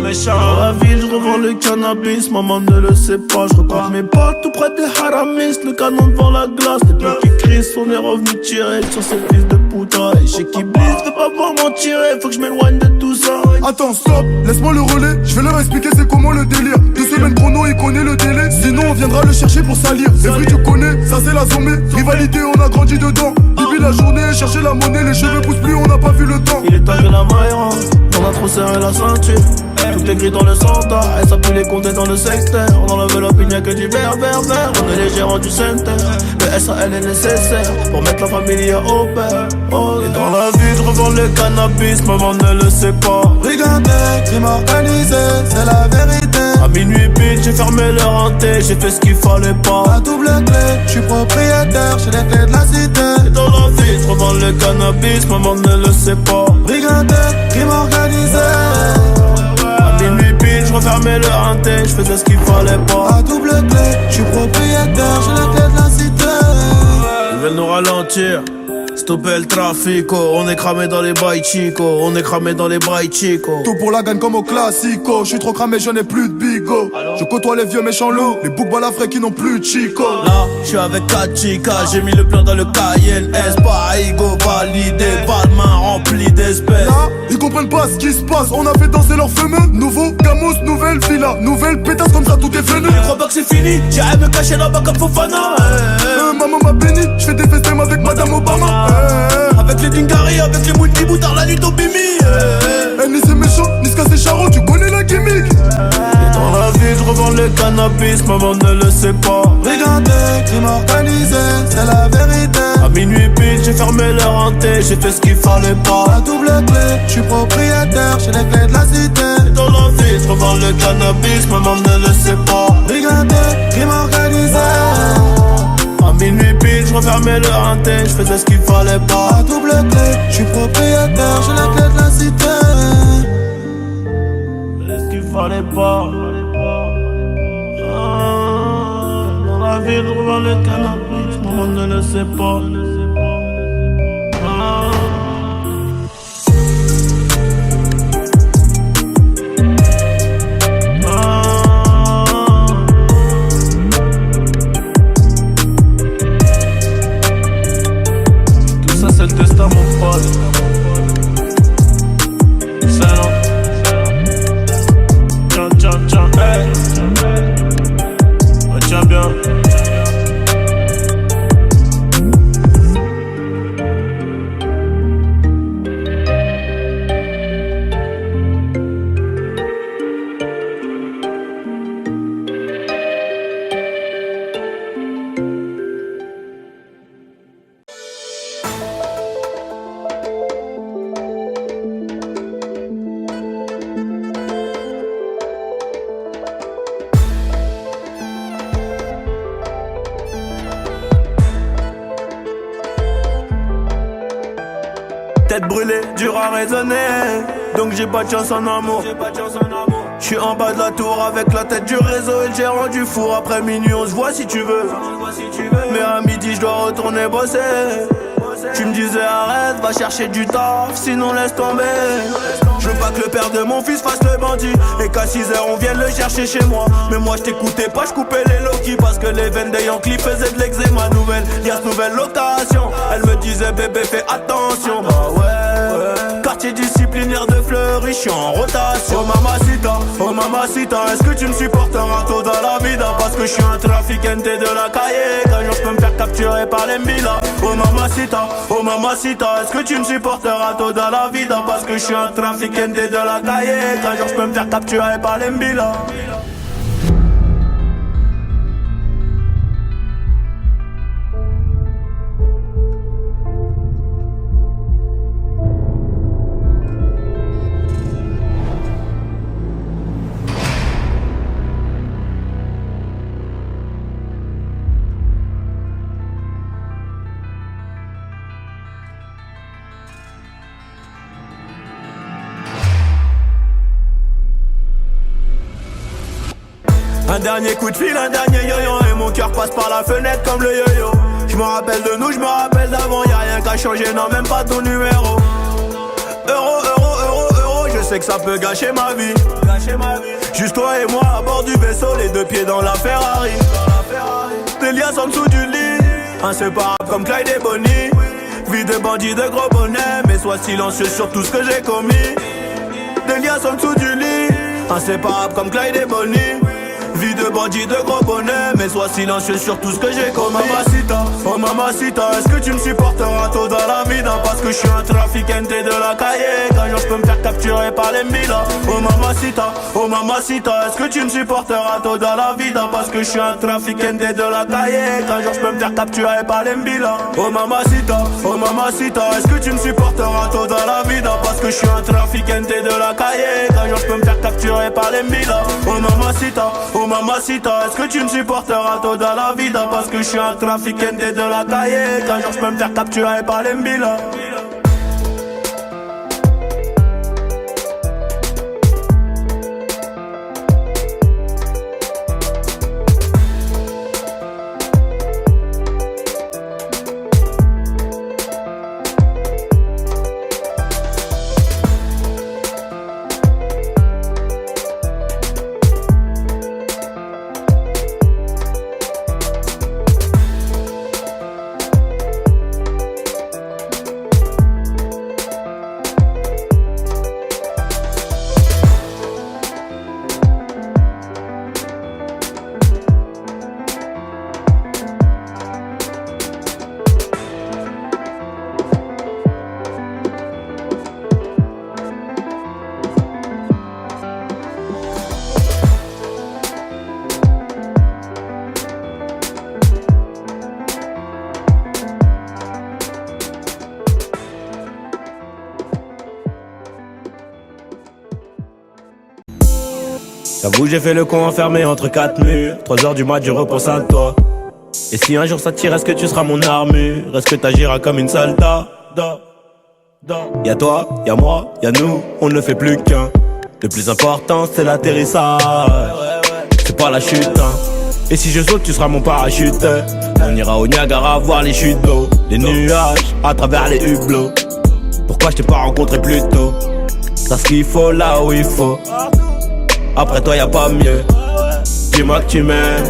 Méchant, dans la ville, je revends le cannabis, maman ne le sait pas. Je recompte mes potes tout près des haramis, le canon devant la glace. Les bleus qui crient, on est revenu tirer sur ces fils de puta. Et chez qui blisse, veut pas voir m'en tirer, faut que je m'éloigne de tout ça. Attends, stop, laisse-moi le relais, je vais leur expliquer c'est comment le délire. 2 semaines chrono, il connaît le délai, sinon on viendra le chercher pour salir. Les fruits tu connais, ça c'est la zombie. Rivalité, on a grandi dedans. Bibi la journée, chercher la monnaie, les cheveux poussent plus, on n'a pas vu le temps. Il est temps que la maille rentre, on a trop serré la ceinture. Tout est gris dans le centre, et ça pue les comptes dans le secteur. On enlève l'opinion que du vert. On est les gérants du center. Le SAL est nécessaire pour mettre la famille au père. Et dans la vie, je revends le cannabis, maman ne le sait pas. Brigandé, crime organisé, c'est la vérité. À minuit pile, j'ai fermé leur hanté, j'ai fait ce qu'il fallait pas. À double clé, je suis propriétaire, j'ai les clés de la cité. Et dans la vie, je revends le cannabis, maman ne le sait pas. Brigandé, crime organisé. Minuit pile, je refermais le hanté, je faisais ce qu'il fallait pas. À double clé, je suis propriétaire, j'ai les clés de la cité. Ils veulent nous ralentir, stopper le trafico. On est cramé dans les bails chico, on est cramé dans les bails chico. Tout pour la gagne comme au classico. Je suis trop cramé, je n'ai plus de bigot. Je côtoie les vieux méchants loups, les boucs balafrés qui n'ont plus de chico. Là, je suis avec 4 chicas, j'ai mis le plan dans le Cayenne S. Pas ego validé, pas de main remplie d'espèces. Là, ils comprennent pas ce qui se passe, on a fait danser leurs fameux. Nouveau Gamos, nouvelle villa, nouvelle pétasse comme ça tout est venu. Je crois pas que c'est fini, j'irai me cacher là-bas comme Fofana. Maman m'a béni, je fais des festins avec Madame Obama. Avec les Dingari, avec les multiboutards, la nuit au Bimi. Ni c'est méchant, ni ce c'est charron, tu connais la gimmick. Et dans la vie, je revends le cannabis, maman ne le sait pas. Brigandé, crime organisé, c'est la vérité. À minuit pile, j'ai fermé leur hanté, j'ai fait ce qu'il fallait pas. À double clé, je suis propriétaire, j'ai les clés de la cité. Et dans la vie, je revends le cannabis, maman ne le sait pas. Brigandé, crime organisé. À minuit pile, je refermais le hanté, je faisais ce qu'il fallait pas. À double clé, je suis propriétaire, j'ai les clés de la cité. Ce qu'il fallait pas. Dans la vie, je revends le cannabis, maman ne le sait pas. C'est le destin, mon pote. C'est non. Tiens, hey. Tiens bien. Tête brûlée, dur à raisonner, donc j'ai pas de chance en amour. J'suis en bas de la tour avec la tête du réseau et le gérant du four. Après minuit on se voit si tu veux, mais à midi j'dois retourner bosser. Tu me disais arrête, va chercher du taf, sinon laisse tomber. Je veux pas que le père de mon fils fasse le bandit et qu'à 6h on vienne le chercher chez moi. Mais moi je t'écoutais pas, je coupais les Loki parce que les veines des Yankees faisaient de l'eczéma. Nouvelle liasse, nouvelle location. Elle me disait bébé fais attention. Bah ouais, quartier disciplinaire de Fleury, j'suis en rotation. Oh mamacita, est-ce que tu me supportes un râteau dans la vida? Parce que j'suis un trafiquante de la cahier. Qu'un jour j'peux me faire capturer par les Mbila. Oh mamacita, est-ce que tu me supportes un râteau dans la vida? Parce que j'suis un trafiquante de la cahier. Qu'un jour j'peux me faire capturer par les Mbila. Un dernier coup de fil, un dernier yo-yo, et mon cœur passe par la fenêtre comme le yo-yo. Je me rappelle de nous, je me rappelle d'avant, y'a rien qu'à changer, non même pas ton numéro. Euro, je sais que ça peut gâcher ma vie. Juste toi et moi à bord du vaisseau, les deux pieds dans la Ferrari. Des liasses en dessous du lit, inséparables comme Clyde et Bonnie. Vie de bandit de gros bonnet, mais sois silencieux sur tout ce que j'ai commis. Des liasses en dessous du lit, inséparables comme Clyde et Bonnie. Vie de bandit de gros bonnet, mais sois silencieux sur tout ce que j'ai commis. Oh mamacita, est-ce que tu me supporteras tôt dans la vie, hein? Parce que je suis un trafiquant de la cahier. Qu'un jour je peux me faire capturer par les Mila. Oh mamacita, est-ce que tu me supporteras tôt dans la vie, hein? Parce que je suis un trafiquant de la cahier. Qu'un jour je peux me faire capturer par les Mila. Oh mamacita, est-ce que tu me supporteras tôt dans la vie, hein? Parce que je suis un trafiquant de la cahier. Qu'un jour je peux me faire capturer par les Mila. Oh mamacita, est-ce que tu me supporteras tôt dans la vie, hein? Parce que je suis un trafiquant de la cahier. Qu'un jour je peux me faire capturer par les Mbila. J'avoue j'ai fait le con enfermé entre quatre murs. 3h du mat je repense à toi. Et si un jour ça tire, est-ce que tu seras mon armure? Est-ce que t'agiras comme une soldat? Y'a toi, y'a moi, y'a nous, on ne fait plus qu'un. Le plus important c'est l'atterrissage, c'est pas la chute hein. Et si je saute tu seras mon parachute. On ira au Niagara voir les chutes d'eau, les nuages à travers les hublots. Pourquoi je t'ai pas rencontré plus tôt? T'as ce qu'il faut là où il faut. Après toi y'a pas mieux. Dis-moi que tu m'aimes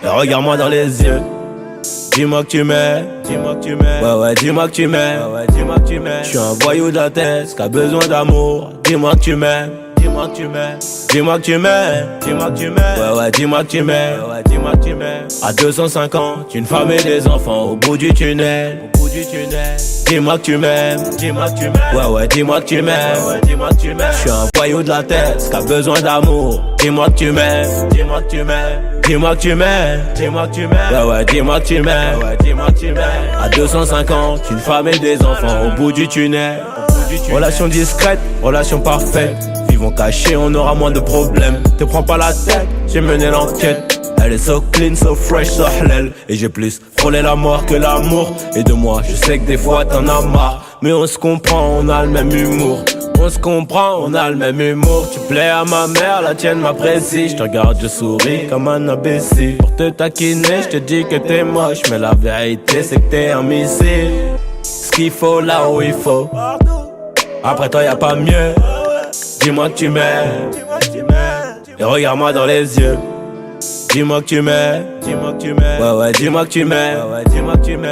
et regarde-moi dans les yeux. Dis-moi que tu m'aimes. Ouais, dis-moi que tu m'aimes. Je suis un voyou de la tête qui a besoin d'amour. Dis-moi que tu m'aimes. Dis-moi que tu m'aimes. Ouais, dis-moi que tu m'aimes. À 250, une femme et des enfants au bout du tunnel. Dis-moi que tu m'aimes. Ouais, dis-moi que tu m'aimes. Je suis un voyou de la tête qui a besoin d'amour. Dis-moi que tu m'aimes. Dis-moi que tu m'aimes. Ouais, dis-moi que tu m'aimes. À 250, une femme et des enfants au bout du tunnel. Relation discrète, relation parfaite. Vivons cachés, on aura moins de problèmes. Te prends pas la tête, j'ai mené l'enquête. Elle est so clean, so fresh, so halal. Et j'ai plus frôlé la mort que l'amour. Et de moi, je sais que des fois t'en as marre. Mais on se comprend, on a le même humour. On se comprend, on a le même humour. Tu plais à ma mère, la tienne m'apprécie. Je te regarde, je souris comme un imbécile. Pour te taquiner, je te dis que t'es moche. Mais la vérité, c'est que t'es un missile. Ce qu'il faut là où il faut. Après toi y'a pas mieux. Dis-moi que tu m'aimes et regarde-moi dans les yeux. Dis-moi que tu m'aimes. Ouais, dis-moi que tu m'aimes.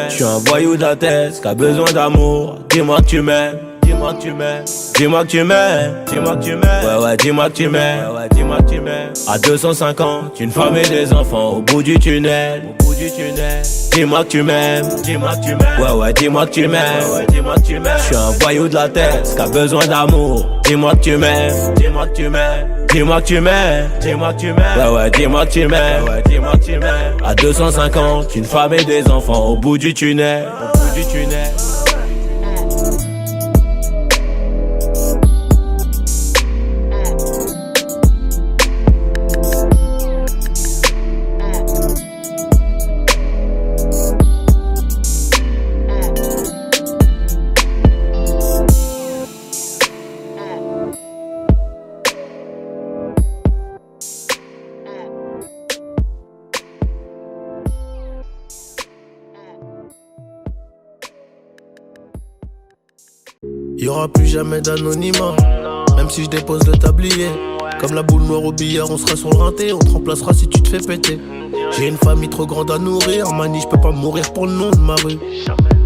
Je suis un voyou de la tête qui a besoin d'amour. Dis-moi que tu m'aimes. Dis-moi que tu m'aimes. Ouais, dis-moi que tu m'aimes. À 250, une femme et des enfants au bout du tunnel. Dis-moi que tu m'aimes. Ouais, dis-moi que tu m'aimes. Je suis un voyou de la tête qui a besoin d'amour. Dis-moi que tu m'aimes. Dis-moi que tu m'aimes. Ouais, dis-moi que tu m'aimes. À 250, une femme et des enfants au bout du tunnel. Y'aura plus jamais d'anonymat, même si je dépose le tablier. Comme la boule noire au billard, on sera sur le rinté, on te remplacera si tu te fais péter. J'ai une famille trop grande à nourrir, mani, je peux pas mourir pour le nom de ma rue.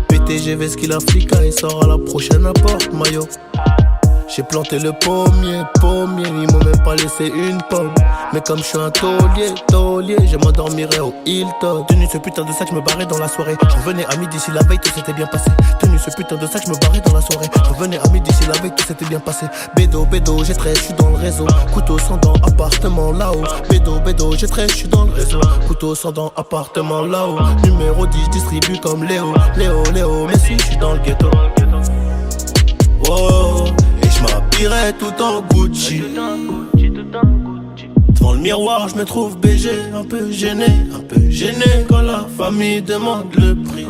PTGV ce qu'il a flica, il sort à la prochaine apporte, maillot. J'ai planté le pommier, ils m'ont même pas laissé une pomme. Mais comme je suis un taulier, je m'endormirai au Hilton. Tenu ce putain de sac, je me barrais dans la soirée. Je revenais à midi si la veille tout s'était bien passé. Tenu ce putain de sac, je me barrais dans la soirée. Je revenais à midi si la veille tout s'était bien passé. Bédo, j'ai 13, je suis dans le réseau. Couteau sans dents, appartement là-haut. Bédo, j'ai 13, je suis dans le réseau. Couteau sans dents, appartement là-haut. Numéro 10, distribue comme Léo, mais si je suis dans le ghetto. Oh, et je m'habillerai tout en Gucci. Devant le miroir, je me trouve BG, un peu gêné quand la famille demande le prix.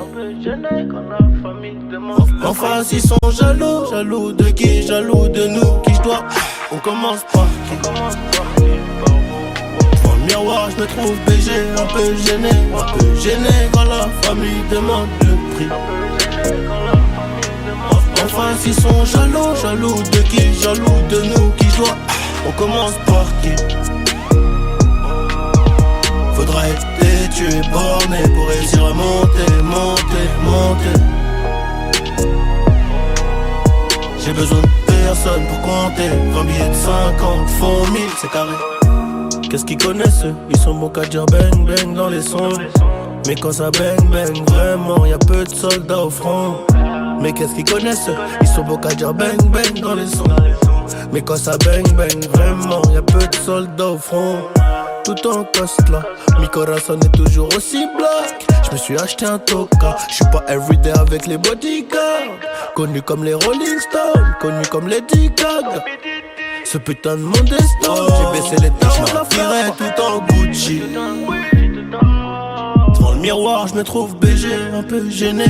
En face, ils sont jaloux de qui? Jaloux de nous, qui je dois. On commence par qui? Devant le miroir, je me trouve BG, un peu gêné quand la famille demande le prix. En face, ils sont jaloux de qui? Jaloux de nous, qui je dois. On commence par qui? Faudra être têtu et borné pour réussir à monter. J'ai besoin de personne pour compter. 20 billets de 50, font 1000, c'est carré. Qu'est-ce qu'ils connaissent eux? Ils sont bons qu'à dire bang bang dans les sons. Mais quand ça bang bang, vraiment, y'a peu de soldats au front. Mais qu'est-ce qu'ils connaissent eux? Ils sont bons qu'à dire bang bang dans les sons. Mais quand ça bang bang, vraiment, y'a peu de soldats au front. Tout en coste là, mi corazon est toujours aussi black. Je me suis acheté un toka, je suis pas everyday avec les bodyguards. Connu comme les Rolling Stones, connu comme les Gaga. Ce putain de monde est stone, j'ai baissé les tarons, je m'habillerai tout en Gucci. Devant le miroir, je me trouve BG, un peu gêné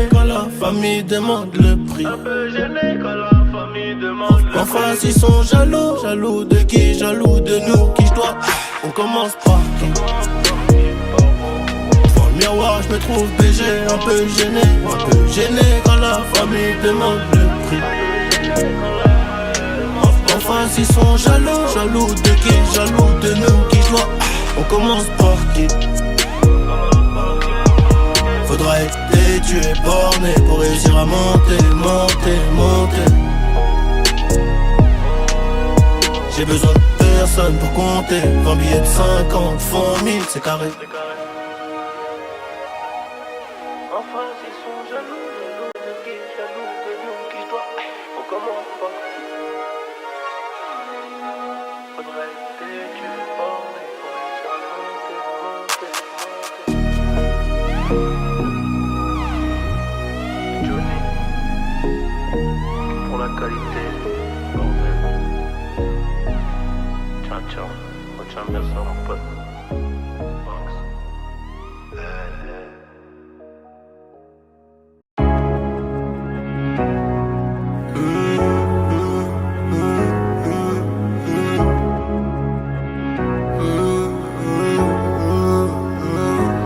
quand la famille demande le prix. En face, ils sont jaloux de qui? Jaloux de nous, qui je dois. On commence par qui? Devant le miroir, je me trouve BG, un peu gêné quand la famille demande le prix. En face, ils sont jaloux de qui? Jaloux de nous, qui je dois. On commence par qui? Faudra être têtu et borné pour réussir à monter. J'ai besoin de personne pour compter. 20 billets de 50, font 1000, c'est carré. Enfin, ils sont jaloux de qui? Jaloux de nous, qui je dois. On commence par qui? Faudrait être têtu et borné pour réussir à monter. Johnny, pour la qualité, bordel. Ciao, retiens bien ça mon pote.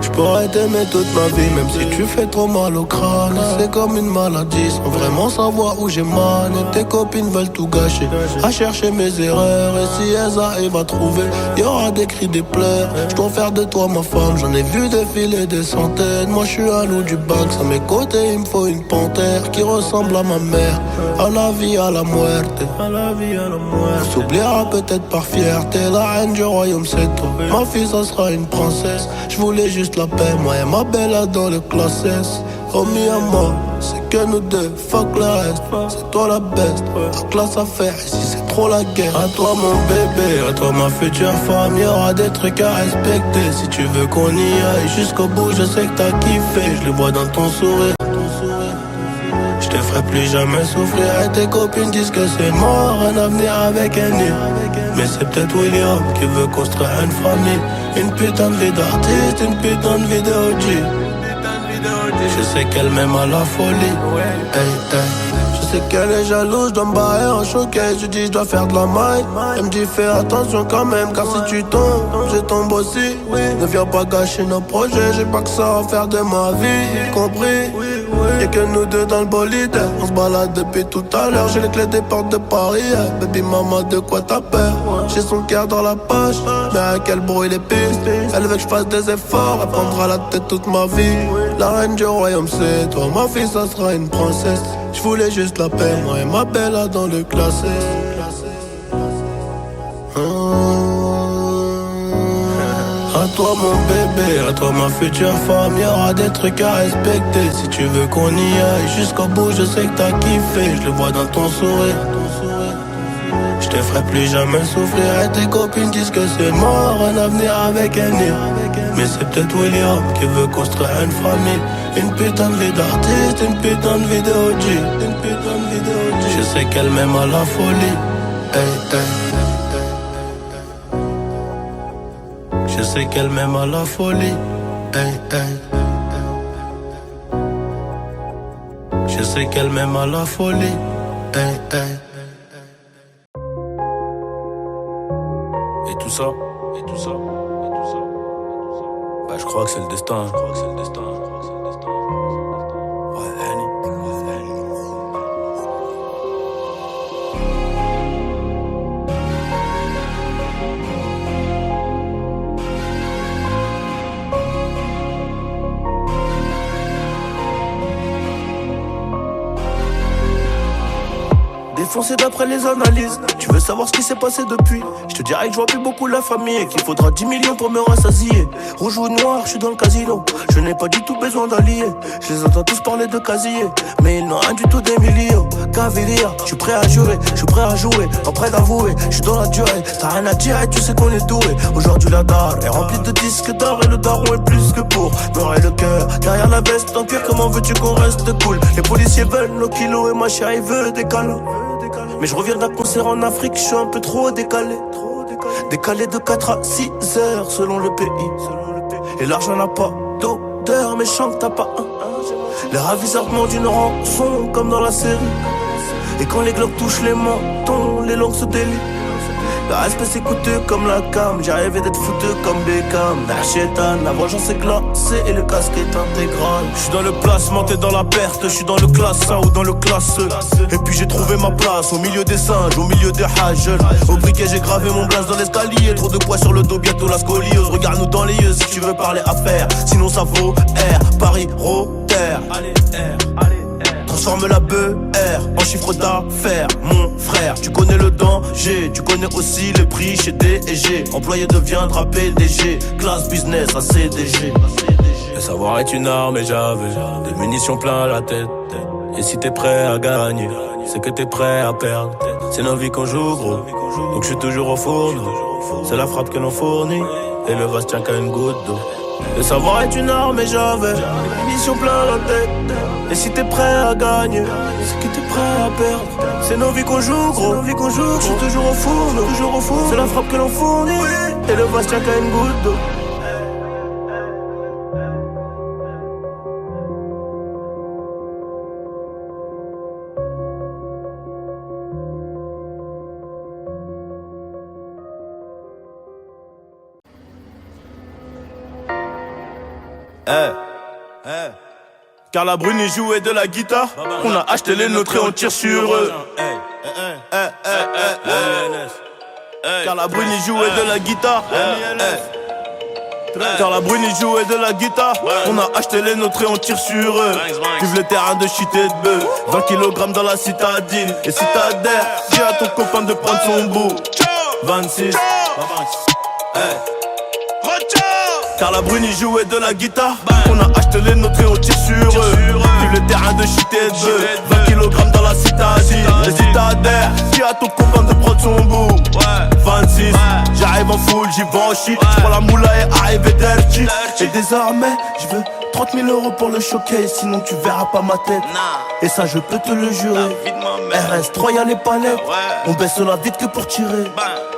J'pourrais t'aimer toute ma vie, même si tu fais trop mal au crâne. C'est comme une maladie, sans vraiment savoir où j'ai mal. Et tes copines veulent tout gâcher, à chercher mes erreurs. Et si elles arrivent à trouver, y'aura des cris, des pleurs. J'dois faire de toi ma femme, j'en ai vu défiler des centaines. Moi j'suis un loup du Banks, à mes côtés il me faut une panthère qui ressemble à ma mère. À la vie, à la muerte. On s'oubliera peut-être par fierté. La reine du royaume c'est toi. Ma fille ça sera une princesse. J'voulais juste la paix, moi et ma belle dans le classe S. Oh mi amor, c'est que nous deux, fuck le reste. C'est toi la best, la classe à faire, ici c'est trop la guerre. À toi mon bébé, à toi ma future femme. Y'aura des trucs à respecter, si tu veux qu'on y aille jusqu'au bout. Je sais que t'as kiffé, je le vois dans ton sourire. Je te ferai plus jamais souffrir. Et tes copines disent que c'est mort, un avenir avec un nid. Mais c'est peut-être William qui veut construire une famille. Une putain de vie d'artiste, une putain de vie de OG. Je sais qu'elle m'aime à la folie. Hey, hey. Je sais qu'elle est jalouse, je dois me barrer en showcase. Je dis je dois faire de la maille. Elle me dit fais attention quand même, car si tu tombes, je tombe aussi. Ne viens pas gâcher nos projets, j'ai pas que ça à faire de ma vie, compris? Y'a que nous deux dans le bolide, on se balade depuis tout à l'heure. J'ai les clés des portes de Paris, baby maman de quoi t'as peur? J'ai son cœur dans la poche, mais à quel bruit les pistes. Elle veut que je fasse des efforts, elle prendra la tête toute ma vie. La reine du royaume c'est toi, ma fille ça sera une princesse. Je voulais juste la paix, moi et ma belle là dans le classé. À toi mon bébé, à toi ma future femme, y'aura des trucs à respecter. Si tu veux qu'on y aille jusqu'au bout, je sais que t'as kiffé, je le vois dans ton sourire. Je te ferai plus jamais souffrir et tes copines disent que c'est mort, un avenir avec un nid. Mais c'est peut-être William qui veut construire une famille. Une putain de vie d'artiste, une putain de vie de OG, une putain de vie de OG. Je sais qu'elle m'aime à la folie, hey, hey. Je sais qu'elle m'aime à la folie, hey, hey. Je sais qu'elle m'aime à la folie, hey, hey. Et tout ça, et tout ça, et tout ça, et tout ça. Bah je crois que c'est le destin, je crois que c'est le destin, je crois que c'est le destin. Ouais, Annie. Défoncé d'après les analyses. Tu veux savoir ce qui s'est passé depuis? Je te dirais que je vois plus beaucoup la famille et qu'il faudra 10 millions pour me rassasier. Rouge ou noir, je suis dans le casino. Je n'ai pas du tout besoin d'alliés. Je les entends tous parler de casier, mais ils n'ont rien du tout d'Emilio. Cavalier, je suis prêt à jurer, je suis prêt à jouer, pas prêt d'avouer. Je suis dans la durée, t'as rien à dire et tu sais qu'on est doué. Aujourd'hui la dalle est remplie de disques d'or et le daron est plus que pour me le cœur. Derrière la veste en cuir, comment veux-tu qu'on reste cool? Les policiers veulent nos kilos et ma chérie veut des câlins. Mais je reviens d'un concert en Afrique, je suis un peu trop décalé. Décalé de 4 à 6 heures selon le pays. Et l'argent n'a pas d'odeur, mais chante t'as pas un. Les ravisseurs demandent une rançon comme dans la série. Et quand les globes touchent les mentons, les langues se délient. Le respect c'est coûteux comme la cam, j'ai rêvé d'être fouteux comme Beckham. Chétan, la vengeance est glacée et le casque est intégral. Je suis dans le placement, t'es dans la perte, je suis dans le classe 1 ou dans le classe E. Et puis j'ai trouvé ma place au milieu des singes, au milieu des hages. Au briquet j'ai gravé mon blaze dans l'escalier. Trop de poids sur le dos, bientôt la scoliose. Regarde-nous dans les yeux si tu veux parler affaires. Sinon ça vaut R, Paris, Rotter. Allez R, allez. Transforme la BR en chiffre d'affaires, mon frère. Tu connais le danger, tu connais aussi le prix chez D&G. Employé deviendra PDG, classe business à CDG. Le savoir est une arme et j'avais des munitions plein la tête. Et si t'es prêt à gagner, c'est que t'es prêt à perdre. C'est nos vies qu'on joue gros, donc je suis toujours au fourneau. C'est la frappe que l'on fournit, et le vase tient qu'à une goutte d'eau. Le savoir est une arme et j'avais des munitions plein la tête. Et si t'es prêt à gagner, c'est que t'es prêt à perdre. C'est nos vies qu'on joue gros, je suis toujours au four, c'est la frappe que l'on fournit, et le vase tient qu'à une goutte d'eau. Carla Bruni jouait de la guitare. On a acheté les nôtres et on tire sur eux. Carla Bruni jouait de la guitare. Carla Bruni jouait de la guitare. On a acheté les nôtres et on tire sur eux. Vive le terrain de shit et de bœuf. 20 kg dans la citadine. Et si t'adhères, dis à ton copain de prendre son bout. 26. Carla Bruni jouait de la guitare. On a acheté les nôtres et on tire sur eux. Vive le terrain de shit et de bœuf. 20 kg dans la citadine. Et si t'adhères, dis à ton copain de prendre son bout. 26, j'arrive en full, j'y vais en shit. J'prends la moula et arrive dirty. Et désormais, j'veux 30 000 € pour le showcase. Sinon tu verras pas ma tête. Et ça je peux te le jurer. RS3 y'a les palettes. On baisse la vite que pour tirer.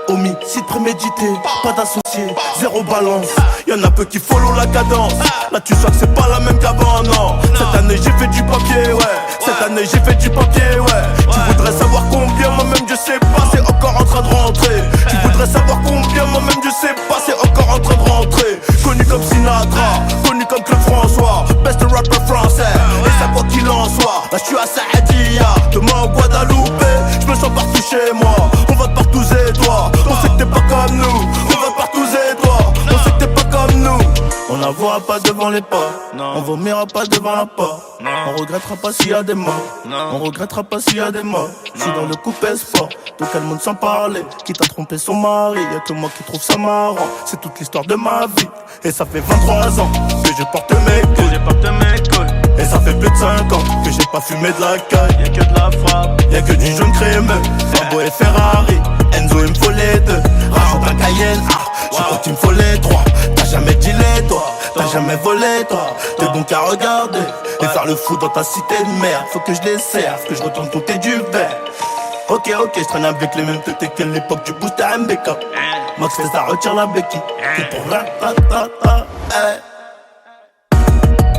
homicide prémédité, pas d'associé, zéro balance. Y'en a peu qui follow la cadence. Là tu sens que c'est pas la même qu'avant, non. Cette année j'ai fait du papier, ouais. Cette année j'ai fait du papier, ouais. Tu voudrais savoir combien, moi-même je sais pas, c'est encore en train de rentrer. Tu voudrais savoir combien, moi-même je sais pas, c'est encore en train de rentrer. Connu comme Sinatra, connu comme Claude François, best rapper français, et ça quoi qu'il en soit. Là je suis à Saadia, demain au Guadeloupe, je me sens partout chez moi. On va de partout et toi, on sait que t'es pas comme nous. On va de partout et toi, on sait que t'es pas comme nous. On n'avouera pas devant les pas, on vomira pas devant la porte. On regrettera pas s'il y a des morts, on regrettera pas s'il y a des morts. Je suis dans le coupé sport, de quel monde sans parler. Qui t'a trompé son mari, y'a que moi qui trouve ça marrant. C'est toute l'histoire de ma vie, et ça fait 23 ans que je porte mes couilles. Et ça fait plus de 5 ans que j'ai pas fumé de la caille. Y'a que de la frappe, y'a que du jaune crémeux. Lambo et Ferrari, Enzo il me faut les deux. Rajoute un Cayenne, je crois qu'il me faut les trois. T'as jamais dealé toi, t'as jamais volé toi. T'es bon qu'à regarder et faire le fou dans ta cité de merde. Faut que je les serve, que je retourne compter du verre. Ok, je traîne avec les mêmes têtes qu'à l'époque du boost à MBK. Max fait ça, retire la béquille. Tout pour la ta.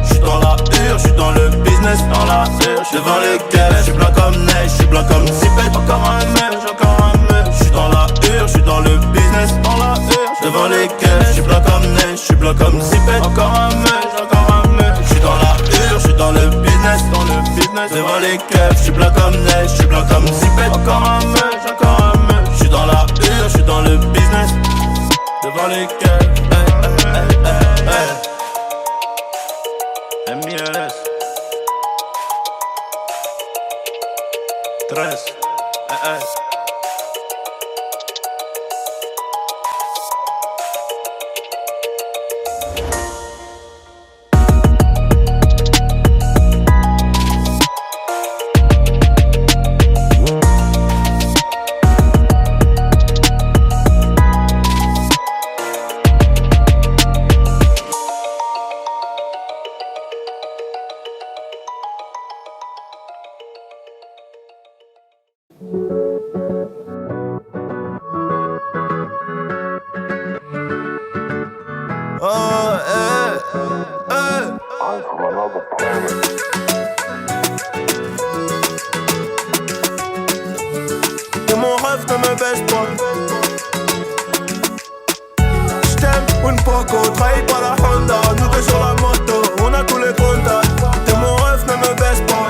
J'suis dans la hure, j'suis dans le business, dans la hure. J'suis devant les caisses, j'suis blanc comme neige, j'suis blanc comme Zipette. Encore un mec, j'suis dans la hure, j'suis dans le business, dans la hure. Devant les caisses, j'suis blanc comme neige, j'suis blanc comme Zipette. Encore un mec, j'suis dans la hure, j'suis dans le business, devant les caisses, j'suis blanc comme neige, j'suis blanc comme Zipette. Encore un mec, j'suis dans la hure, j'suis dans le business, devant les caisses. M.I.L.S. 13 Et mon rêve ne me baisse pas. J't'aime une poco, trahis pas la Honda. Nous deux sur la moto, on a tous les contacts. Et mon rêve ne me baisse pas.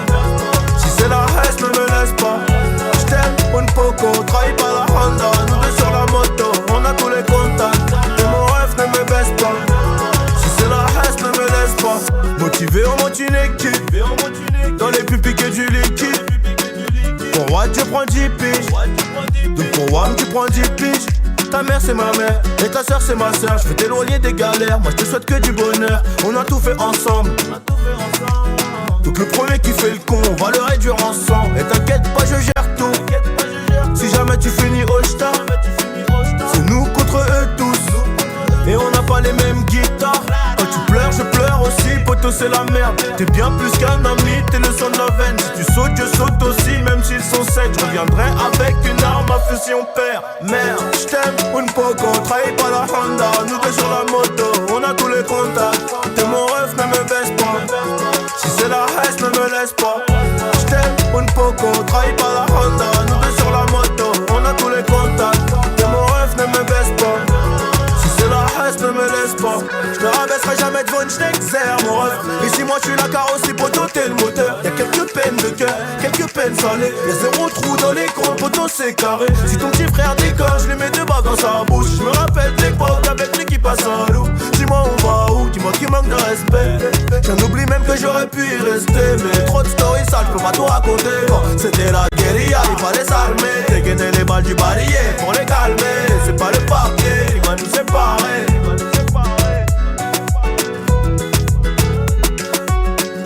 Si c'est la haine, ne me laisse pas. J't'aime une poco, trahis pas la Honda. Nous deux sur la moto, on a tous les contacts. Et mon rêve ne me baisse pas. Si c'est la haine, ne me laisse pas. Motivé, on monte une équipe. Dans les plus piqués du liquide. Pour Watt tu prends 10 piges. Donc pour Wam tu prends 10 piges. Ta mère c'est ma mère et ta soeur c'est ma soeur. Je veux t'éloigner des galères, moi je te souhaite que du bonheur. On a tout fait ensemble. Donc le premier qui fait le con, on va le réduire ensemble. Et t'inquiète pas, je gère tout. Si jamais tu finis au star, c'est nous contre eux tous. Et on n'a pas les mêmes guitares. Quand tu pleures, je pleure aussi. Poto c'est la merde. T'es bien plus qu'un ami, t'es le son de la veine. Si tu sautes, je saute aussi, même s'ils sont 7. Je reviendrai avec une arme à feu si on perd. Merde, j't'aime, une poco, trahis pas la Honda. Nous deux sur la moto, on a tous les contacts. T'es mon rêve, ne me baisse pas. Si c'est la haine, ne me laisse pas. J't'aime, une poco, trahis pas la Honda. Nous deux sur la moto, on a tous les contacts. T'es mon rêve, ne me baisse pas. Ne me laisse pas, je te rabaisserai jamais devant une j't'exerce mon rêve. Ici moi je suis la carrosserie, poto t'es le moteur. Y'a quelques peines de cœur, quelques peines salées. Y'a zéro trou dans l'écran, poto c'est carré. Si ton petit frère déconne, je lui mets deux balles dans sa bouche. Je me rappelle l'époque avec lui qui passe à loup. Dis-moi on va où, dis-moi qui manque de respect. J'en oublie même que j'aurais pu y rester. Mais trop de stories sales, je peux pas tout raconter. C'était la guérilla, il fallait s'armer. Dégainer les balles du barillet pour les calmer. C'est pas le papier qui va nous séparer.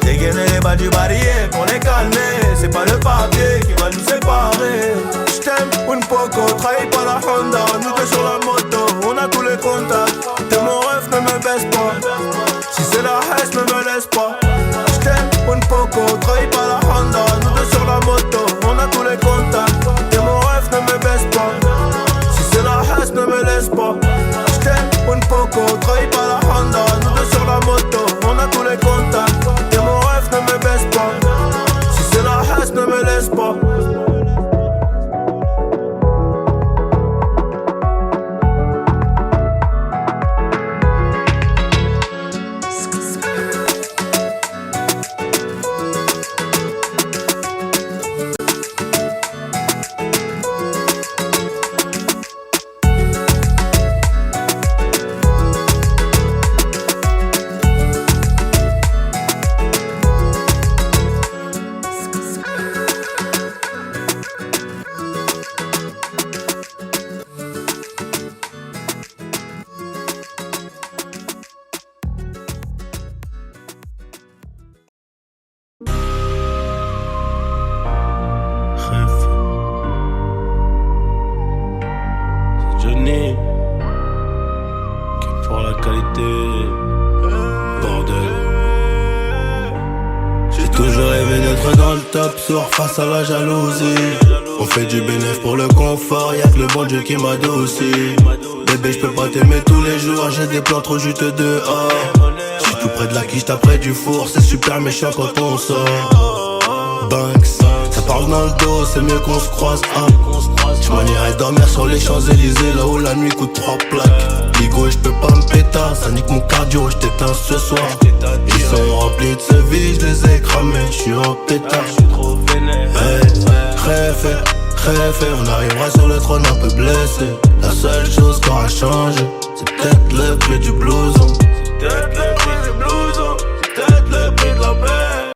Dégainer les balles du barillet pour les calmer. C'est pas le papier qui va nous séparer. J't'aime, une poco, trahis pas la Honda. Nous deux sur la moto, on a tous les contacts. T'es mon rêve, ne me baisse pas. Si c'est la haine, ne me laisse pas. J't'aime, une poco, trahis pas la Honda. Nous deux sur la moto, on a qualité. Bordel. J'ai toujours rêvé d'être dans le top sur face à la jalousie. On fait du bénéf pour le confort, y'a que le bon Dieu qui m'adoucit. Bébé j'peux pas t'aimer tous les jours, j'ai des plans trop juteux dehors. J'suis tout près de la quiche, t'as près du four, c'est super méchant quand on sort. Banks, ça parle dans le dos, c'est mieux qu'on se croise. J'm'en irai dormir sur les Champs-Élysées, là où la nuit coûte 3 plaques. Ligo, j'peux pas me péter, ça nique mon cardio, j't'éteins ce soir. Ils sont remplis de ce vie, j'les ai cramés, j'suis en pétard. Crève, on arrivera sur le trône un peu blessé. La seule chose qui aura changé, c'est peut-être le prix du blouson. C'est peut-être le prix du blouson, c'est peut-être le prix de la paix.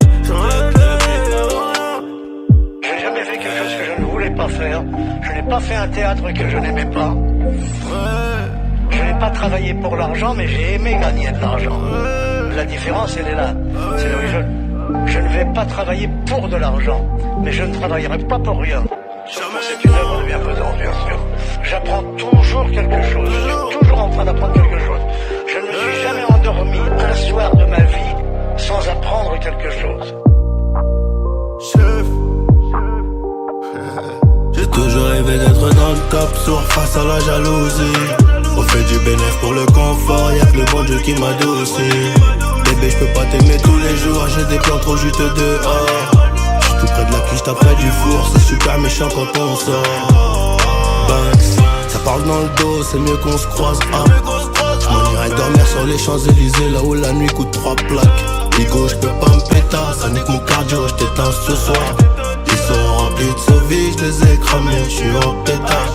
J'ai jamais fait quelque chose que je ne voulais pas faire. Je n'ai pas fait un théâtre que je n'aimais pas. Je n'ai pas travaillé pour l'argent, mais j'ai aimé gagner de l'argent. La différence, elle est là. C'est que je ne vais pas travailler pour de l'argent, mais je ne travaillerai pas pour rien. C'est une œuvre de bienfaisance, bien sûr. J'apprends toujours quelque chose. Je suis toujours en train d'apprendre quelque chose. Je ne me suis jamais endormi un soir de ma vie sans apprendre quelque chose. Chef. J'ai toujours rêvé d'être dans le top sur face à la jalousie. On fait du bénéf pour le confort, y'a que le bon Dieu qui m'adoucit. Bébé j'peux pas t'aimer tous les jours, j'ai des plans trop juteux dehors. Tout près de la quiche, t'as près du four, c'est super méchant quand on sort. Banks, ça parle dans le dos, c'est mieux qu'on se croise. J'm'en irai dormir sur les Champs-Élysées, là où la nuit coûte 3 plaques. Ligo, j'peux pas me péter, ça nique mon cardio, j't'éteins ce soir. Ils sont remplis de ce vie, j'les ai cramés, j'suis en pétard.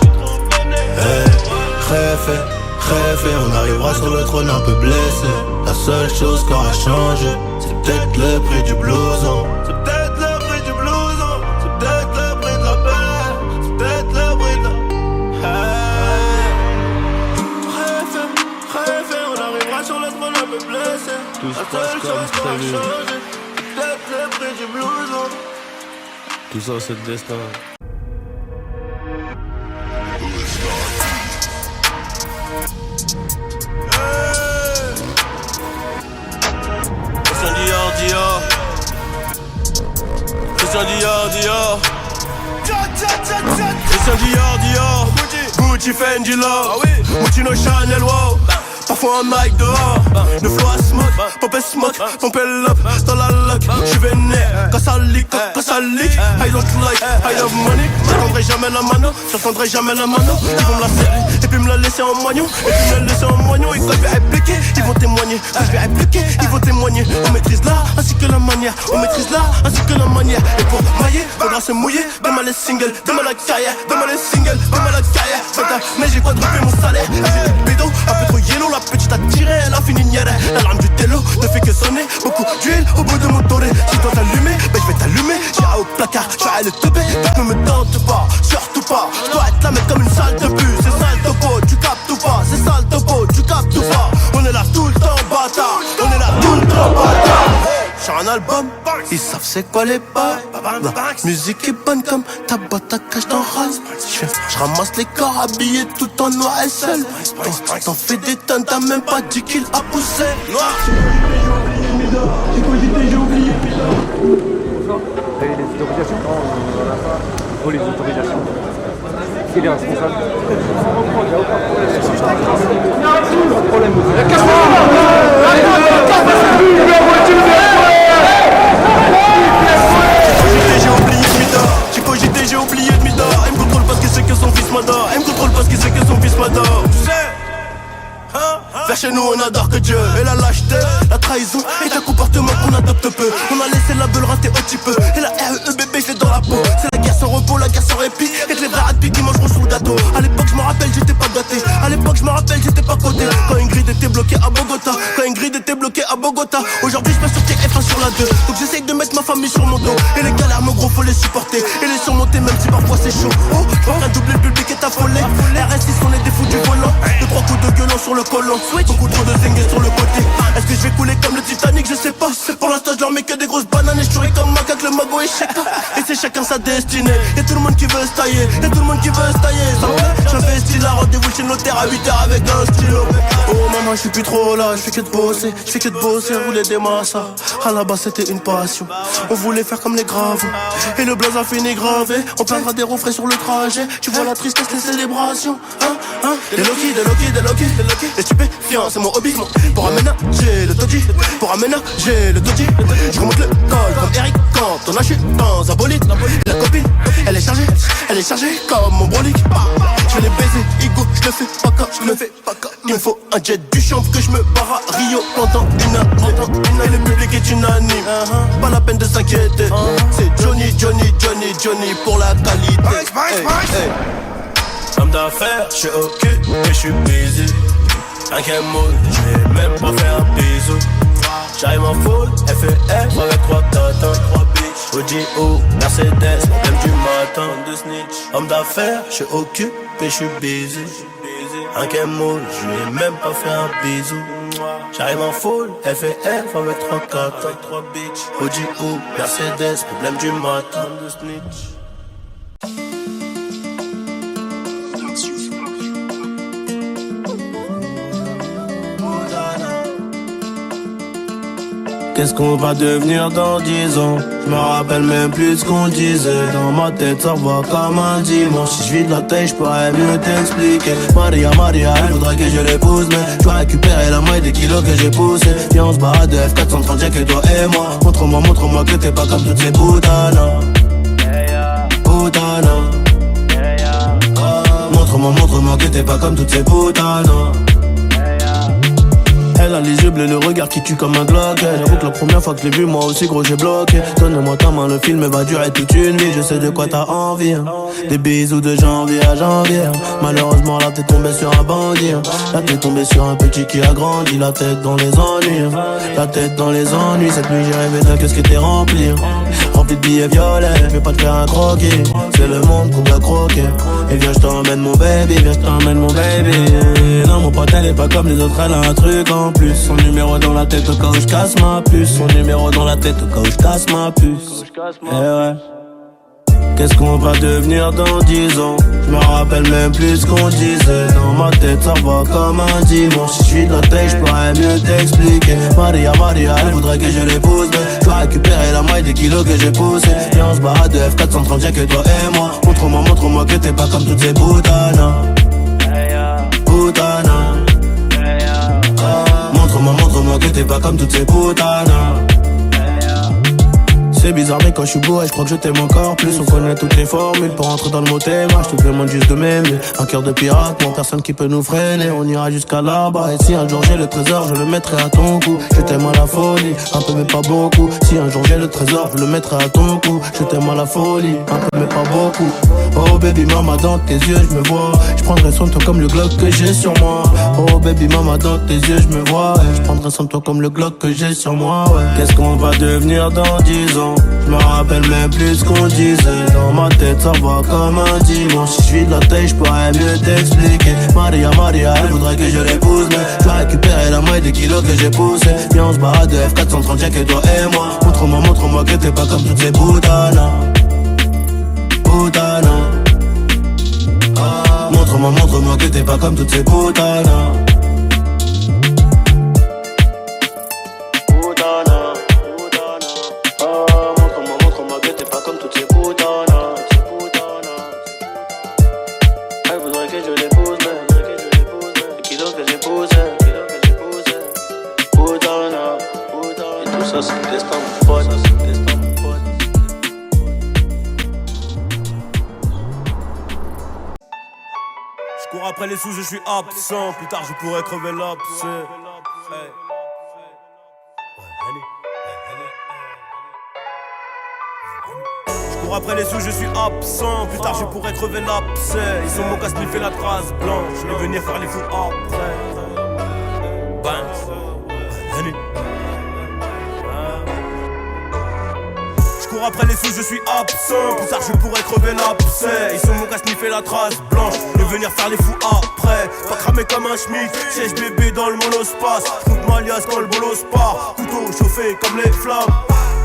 Crève, on arrivera sur le trône un peu blessé. La seule chose qui aura changé, c'est peut-être le prix du blouson. C'est peut-être le prix du blouson, c'est peut-être le prix de la paix, c'est peut-être le prix de la... Crève, on arrivera sur le trône un peu blessé. Tout se passe comme prévu. C'est peut-être le prix du blouson. Tout ça c'est le destin. Christian Dior Gucci, Fendi, Love Moschino, Chanel, wow. Parfois un mic dehors, le flow à smoke, pomper l'up dans la lock. J'suis vénère, quand ça leak, I don't like, I love money. J'attendrai jamais la mano, ils vont me la serrer, et puis me la laisser en moignon. Et quand je vais répliquer, ils vont témoigner. On maîtrise l'art, ainsi que la manière. Et pour mailler, faudra se mouiller. Demain les singles, demain la carrière. Mais j'ai quadruplé mon salaire. J'ai des pédos, un peu trop yellow. La petite a tiré, elle a fini nière. L'alarme du télo ne fait que sonner. Beaucoup d'huile au bout de mon toré. Si toi t'allumer, ben je vais t'allumer. J'irai au placard, j'aurai le teubé. Ne me tente pas, surtout pas. Je dois être là mais comme une salle de bus. C'est sale topo, tu captes ou pas. On est là tout le temps bâtard. Sur un album, ils savent c'est quoi les bas. La musique est bonne comme ta boîte à cash dans Ralph. Je ramasse les corps habillés tout en noir et seul. T'en fais des tonnes, t'as même pas 10 kills à pousser. Noir. J'ai cogité, j'ai oublié. Et les autorisations? Non, on n'en a pas. Oh, les autorisations. Qui est les responsables? Il n'y a aucun problème. Il y a aucun problème. J'ai oublié de Mida. Elle me contrôle parce que c'est que son fils m'adore. Tu sais, vers chez nous on adore que Dieu. Et la lâcheté, la trahison et un comportement qu'on adopte peu. On a laissé la beule rater un petit peu. Et la REE bébé je l'ai dans la peau. C'est la guerre sans repos, la guerre sans répit. Et que les vrais rapides qui mangeront sous le gâteau. À l'époque je me rappelle j'étais pas gâté. J'étais pas coté. Quand Ingrid était bloquée à Bogota. Aujourd'hui je passe sur TF1 sur la 2. Donc j'essaye de mettre ma famille sur mon dos. Et les galères mon gros faut les supporter. Et les surmonter même si parfois c'est chaud. Oh, un double public est affolé. RS6 on est des fous du volant. 2-3 coups de gueulon sur le colon. Beaucoup trop de zingues sur le côté. Est-ce que je vais couler comme le Titanic? Je sais pas. Pour l'instant je leur mets que des grosses bananes. Et je souris comme macaque, le mago est chèque. Et c'est chacun sa destinée. Y'a tout le monde qui veut se tailler. Y'a tout le monde qui veut se tailler. J'investis la rendez-vous chez le notaire à 8h avec un stylo. Oh maman, je suis plus trop là. Je fais que de bosser, rouler des massas. À la base c'était une passion. On voulait faire comme les graves. Et le blaze a fini gravé. On perdra des refrains sur le trajet. Tu vois la tristesse des célébrations. Des Loki. Les stupéfiants, c'est mon hobby. Pour aménager le Toji. Je remonte le col comme Eric Cantona. Je suis dans un bolide. La copine, elle est chargée comme mon brolic. Je vais les baiser, Igo, je le fais pas cas. Il me faut un jet du champ que je me barre à Rio pendant une année. Et le public est unanime. Pas la peine de s'inquiéter. C'est Johnny pour la qualité. Homme d'affaires, j'suis occupé, je suis busy. Un mood, j'vais même pas faire un bisou. J'arrive en full, FF avec 3 tatins, 3 bitches. OGO, Mercedes, problème du matin. Homme d'affaires, j'suis occupé, je suis busy. Un mood, j'vais même pas faire un bisou. J'arrive en full, FF avec 3 tatins, 3 bitches. OGO, Mercedes, problème du matin. Qu'est-ce qu'on va devenir dans 10 ans? Je me rappelle même plus ce qu'on disait. Dans ma tête ça va comme un dimanche. Si je vide la tête je pourrais mieux t'expliquer. Maria, elle voudrait que je l'épouse. Mais je dois récupérer la moitié des kilos que j'ai poussé. Viens on se barre de F430 y'a que toi et moi. Montre-moi que t'es pas comme toutes ces putanas. Montre-moi que t'es pas comme toutes ces putanas. Elle a les yeux bleus, le regard qui tue comme un Glock. J'avoue que la première fois que je l'ai vu, moi aussi gros j'ai bloqué. Donne-moi ta main, le film va durer toute une vie. Je sais de quoi t'as envie. Des bisous de janvier à janvier. Malheureusement là t'es tombé sur un bandit. Là t'es tombé sur un petit qui a grandi. La tête dans les ennuis. Cette nuit j'ai rêvé d'un qu'est-ce qui était rempli. Rempli de billets violets. Je vais pas te faire un croquis. C'est le monde qu'on doit croquer. Et viens je t'emmène mon baby. Non mon pote elle est pas comme les autres. Elle a un truc en plus. Son numéro dans la tête au cas où je casse ma puce. Eh ouais. Qu'est-ce qu'on va devenir dans 10 ans? Je me rappelle même plus ce qu'on disait. Dans ma tête ça va comme un dimanche. Si je suis de la tête je pourrais mieux t'expliquer. Maria, elle voudrait que je l'épouse. Mais je dois récupérer la moitié des kilos que j'ai poussé. Et on se barre de F430 y'a que toi et moi. Montre-moi que t'es pas comme toutes ces putanas. Montre-moi que t'es pas comme toutes ces putanas. C'est bizarre mais quand je suis bourré je crois que je t'aime encore plus. On connaît toutes les formules pour rentrer dans le mot thème. Je te demande juste de m'aimer. Un cœur de pirate, non personne qui peut nous freiner. On ira jusqu'à là-bas. Et si un jour j'ai le trésor je le mettrai à ton cou. Je t'aime à la folie, un peu mais pas beaucoup. Si un jour j'ai le trésor je le mettrai à ton cou. Je t'aime à la folie, un peu mais pas beaucoup. Oh baby mama dans tes yeux je me vois. Je prendrai soin de toi comme le Glock que j'ai sur moi. Oh baby mama dans tes yeux je me vois. Je prendrai soin de toi comme le Glock que j'ai sur moi. Qu'est-ce qu'on va devenir dans 10 ans? Je me rappelle même plus ce qu'on disait. Dans ma tête ça va comme un dimanche. Si je suis de la tête je pourrais mieux t'expliquer. Maria, elle voudrait que je l'épouse. Mais je dois récupérer la moitié des kilos que j'ai poussé. Viens on se barre de F430 y'a que toi et moi. Montre-moi que t'es pas comme toutes ces putanas. Montre-moi que t'es pas comme toutes ces putanas. Montre-moi que t'es pas comme toutes ces putanas. Elle voudrait que je l'épouse, les kilos que j'ai poussés. Putana. Et tout ça c'est le destin mon pote. Je cours après les sous, je suis absent. Plus tard je pourrais crever l'abcès. Je cours après les sous, je suis absent. Plus tard je pourrais crever l'abcès. Ils ont mon casse fait la trace blanche. Je vais venir faire les fous après. Je cours après les sous, je suis absent. Plus tard je pourrais crever l'abcès. Ils sont mon casse fait la trace blanche. Je vais venir faire les fous après. ouais, pas cramé comme un schmitt. Siège bébé dans le monospace, j'coute ma liasse quand le bolos part. Couteau chauffé comme les flammes.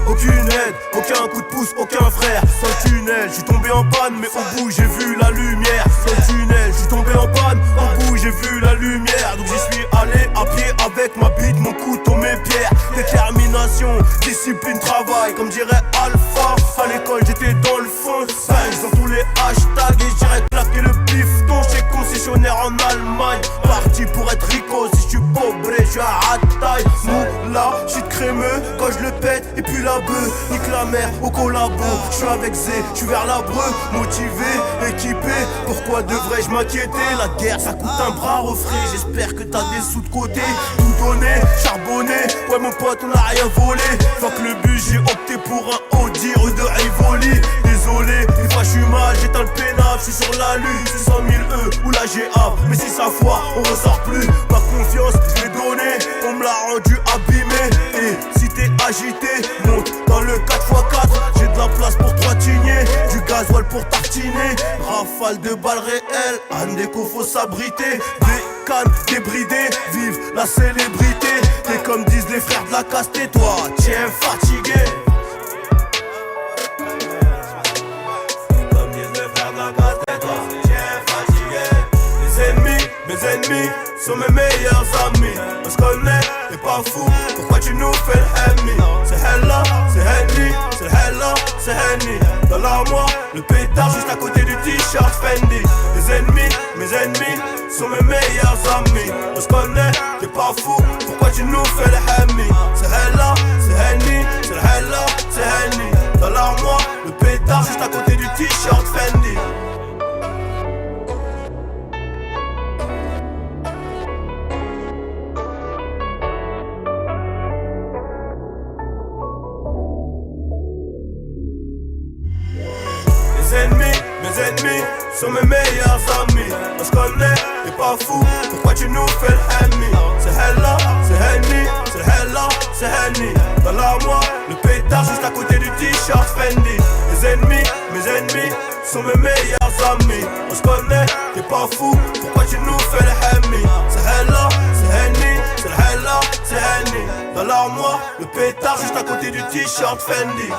Aucune aide, aucun coup de pouce, aucun frère. Sans le tunnel, j'suis tombé en panne, mais au bout j'ai vu la lumière. Sans le tunnel, j'suis tombé en panne, au bout j'ai vu la lumière. Donc j'y suis allé à pied avec ma bite, mon couteau, mes pierres. Détermination, discipline, travail, comme dirait Alpha. À l'école j'étais dans le fond, dans tous les hashtags. Et j'irais claquer le bifton chez concessionnaire en Allemagne. Parti pour être rico, si j'suis pauvre, j'suis à taille. Moula, j'suis de crémeux quand je le pète. Et puis la bœuf, nique la mer au collabo. J'suis avec Zé, j'suis vers la breu. Motivé, équipé, pourquoi devrais-je m'inquiéter? La guerre ça coûte un bras refrais. J'espère que t'as des sous de côté. Tout donné, charbonné, ouais mon pote on a rien volé. Fuck le but, j'ai opté pour un Audi rue de Rivoli. Désolé, des fois j'suis mal, j'éteins le pénal. J'suis sur la lune, 600 000 E ou la GA. Mais si ça foire, on ressort plus. Ma confiance, j'l'ai donnée, on me l'a rendu abîmé. Et si t'es agité, monte dans le 4x4. J'ai de la place pour 3 tignets, du gasoil pour tartiner. Rafale de balles réelles, Andeco faut s'abriter. Des cannes débridées, vive la célébrité. T'es comme disent les frères de la caste, toi, tiens fatigué. Comme disent les frères de la caste, toi, tiens fatigué. Mes ennemis sont mes meilleurs amis. On se connaît, t'es pas fou, pourquoi tu nous fais le ennemi? C'est Hella, c'est Henny, c'est Hella, c'est Henny. Dans l'armoire, le pétard juste à côté du t-shirt Fendi. Mes ennemis sont mes meilleurs amis. On se connaît, t'es pas fou, pourquoi tu nous fais le ennemi? C'est Hella, c'est Henny, c'est Hella, c'est Henny. Dans l'armoire, le pétard juste à côté du t-shirt Fendi. Mes ennemis sont mes meilleurs amis. On se connaît, t'es pas fou, pourquoi tu nous fais l'ennemi? C'est Hella, c'est Henny, c'est Hella, c'est Henny. Dans l'armoire, le pétard juste à côté du t-shirt Fendi. Mes ennemis sont mes meilleurs amis. On se connaît, t'es pas fou, pourquoi tu nous fais l'ennemi? C'est Hella, c'est Henny, c'est Hella, c'est Henny. Dans l'armoire, le pétard juste à côté du t-shirt Fendi.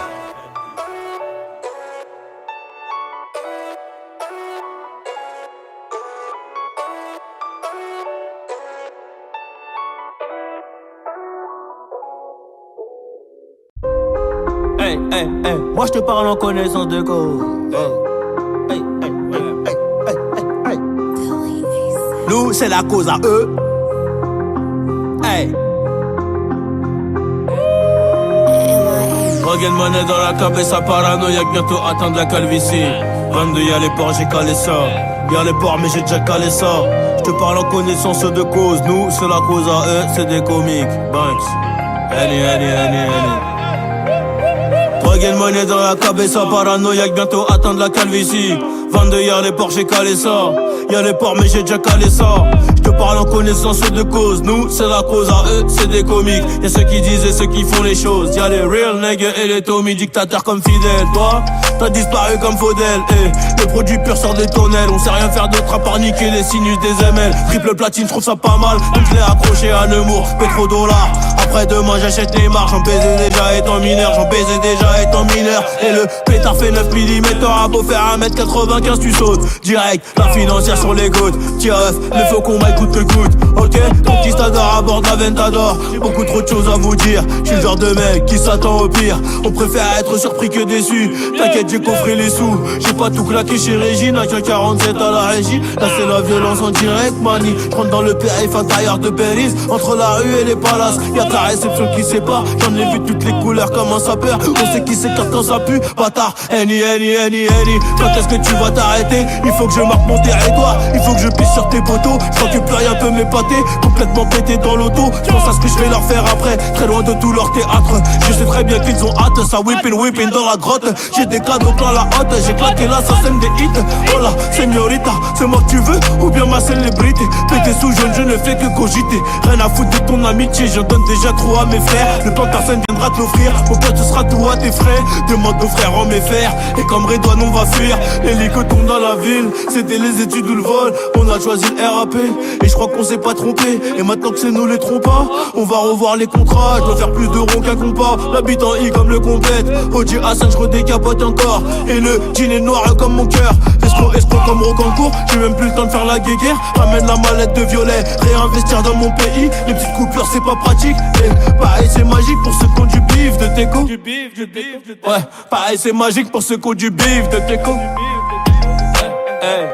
Hey, hey, hey, moi je te parle en connaissance de cause. Hey, hey, hey, hey, hey, hey, hey. Nous, c'est la cause à eux. Hey. Regagne monnaie dans la cape et ça paranoïaque, bientôt atteindre la calvitie. 22 y'a les ports, j'ai calé ça. Y'a les ports, mais j'ai déjà calé ça. Je te parle en connaissance de cause. Nous, c'est la cause à eux, c'est des comiques. Banks. Henny. Regagne monnaie dans la cabe et ça paranoïaque, bientôt atteindre la calvitie. 22 y'a les ports, j'ai calé ça. Y'a les ports mais j'ai déjà calé ça. Je te parle en connaissance de cause. Nous c'est la cause, à eux c'est des comiques. Y'a ceux qui disent et ceux qui font les choses. Y'a les real niggas et les Tommy, dictateurs comme Fidel. Toi t'as disparu comme Faudel. Le produit pur sort des tonnelles. On sait rien faire d'autre à part niquer les sinus des ML. Triple platine, j'trouve ça pas mal. Donc je l'ai accroché à Nemours, pétrodollars. Après demain j'achète les marques. J'en baisais déjà étant mineur. Et le pétard fait 9 mm. T'auras beau faire 1m95, tu sautes direct. La financière sur les côtes. Tiens ref, le faux combat coûte que coûte. Ok, conquistador à bord de la Ventador. J'ai beaucoup trop de choses à vous dire. J'suis le genre de mec qui s'attend au pire. On préfère être surpris que déçu. T'inquiète, j'ai coffré les sous. J'ai pas tout claqué chez Régine. Avec un 47 à la régie. Là c'est la violence en direct, mani. J'rentre dans le périph' intérieur de Péris. Entre la rue et les palaces, y'a ta réception qui sépare. J'en ai vu toutes les couleurs comme un sapeur. On sait qui s'écarte quand ça pue. Bâtard, Henny. Quand est-ce que tu vas t'arrêter? Il faut que je marque mon territoire. Il faut que je pisse sur tes poteaux. Je crois que plus rien peut m'épater. Complètement complètement pété dans l'auto. Je pense à ce que je vais leur faire après, très loin de tout leur théâtre. Je sais très bien qu'ils ont hâte, ça whipping dans la grotte. J'ai des cadeaux plein la hotte, j'ai claqué là, ça sème des hits. Oh là, señorita, c'est moi que tu veux ou bien ma célébrité? Pété sous jaune, je ne fais que cogiter. Rien à foutre de ton amitié, j'en donne déjà trop à mes frères. Le plan de personne viendra te l'offrir, au pire ce sera tout à tes frais. Demande aux frères en mes fers, et comme Redouane on va fuir. L'hélico tombe dans la ville, c'était les études ou le vol. On a choisi le RAP, et je crois qu'on s'est pas trompé. Et maintenant que c'est nous les trompas, on va revoir les contrats. Je dois faire plus de ronds qu'un compas, la bite en I comme le complète. OG Hassan, je redécapote encore, et le jean est noir comme mon cœur. Escroc comme Rocancourt, j'ai même plus le temps de faire la guéguerre. Ramène la mallette de violet, réinvestir dans mon pays. Les petites coupures c'est pas pratique, et pareil c'est magique pour ceux qui ont du bif de Teco. Ouais, pareil c'est magique pour ceux qui ont du bif de Teco. Hey.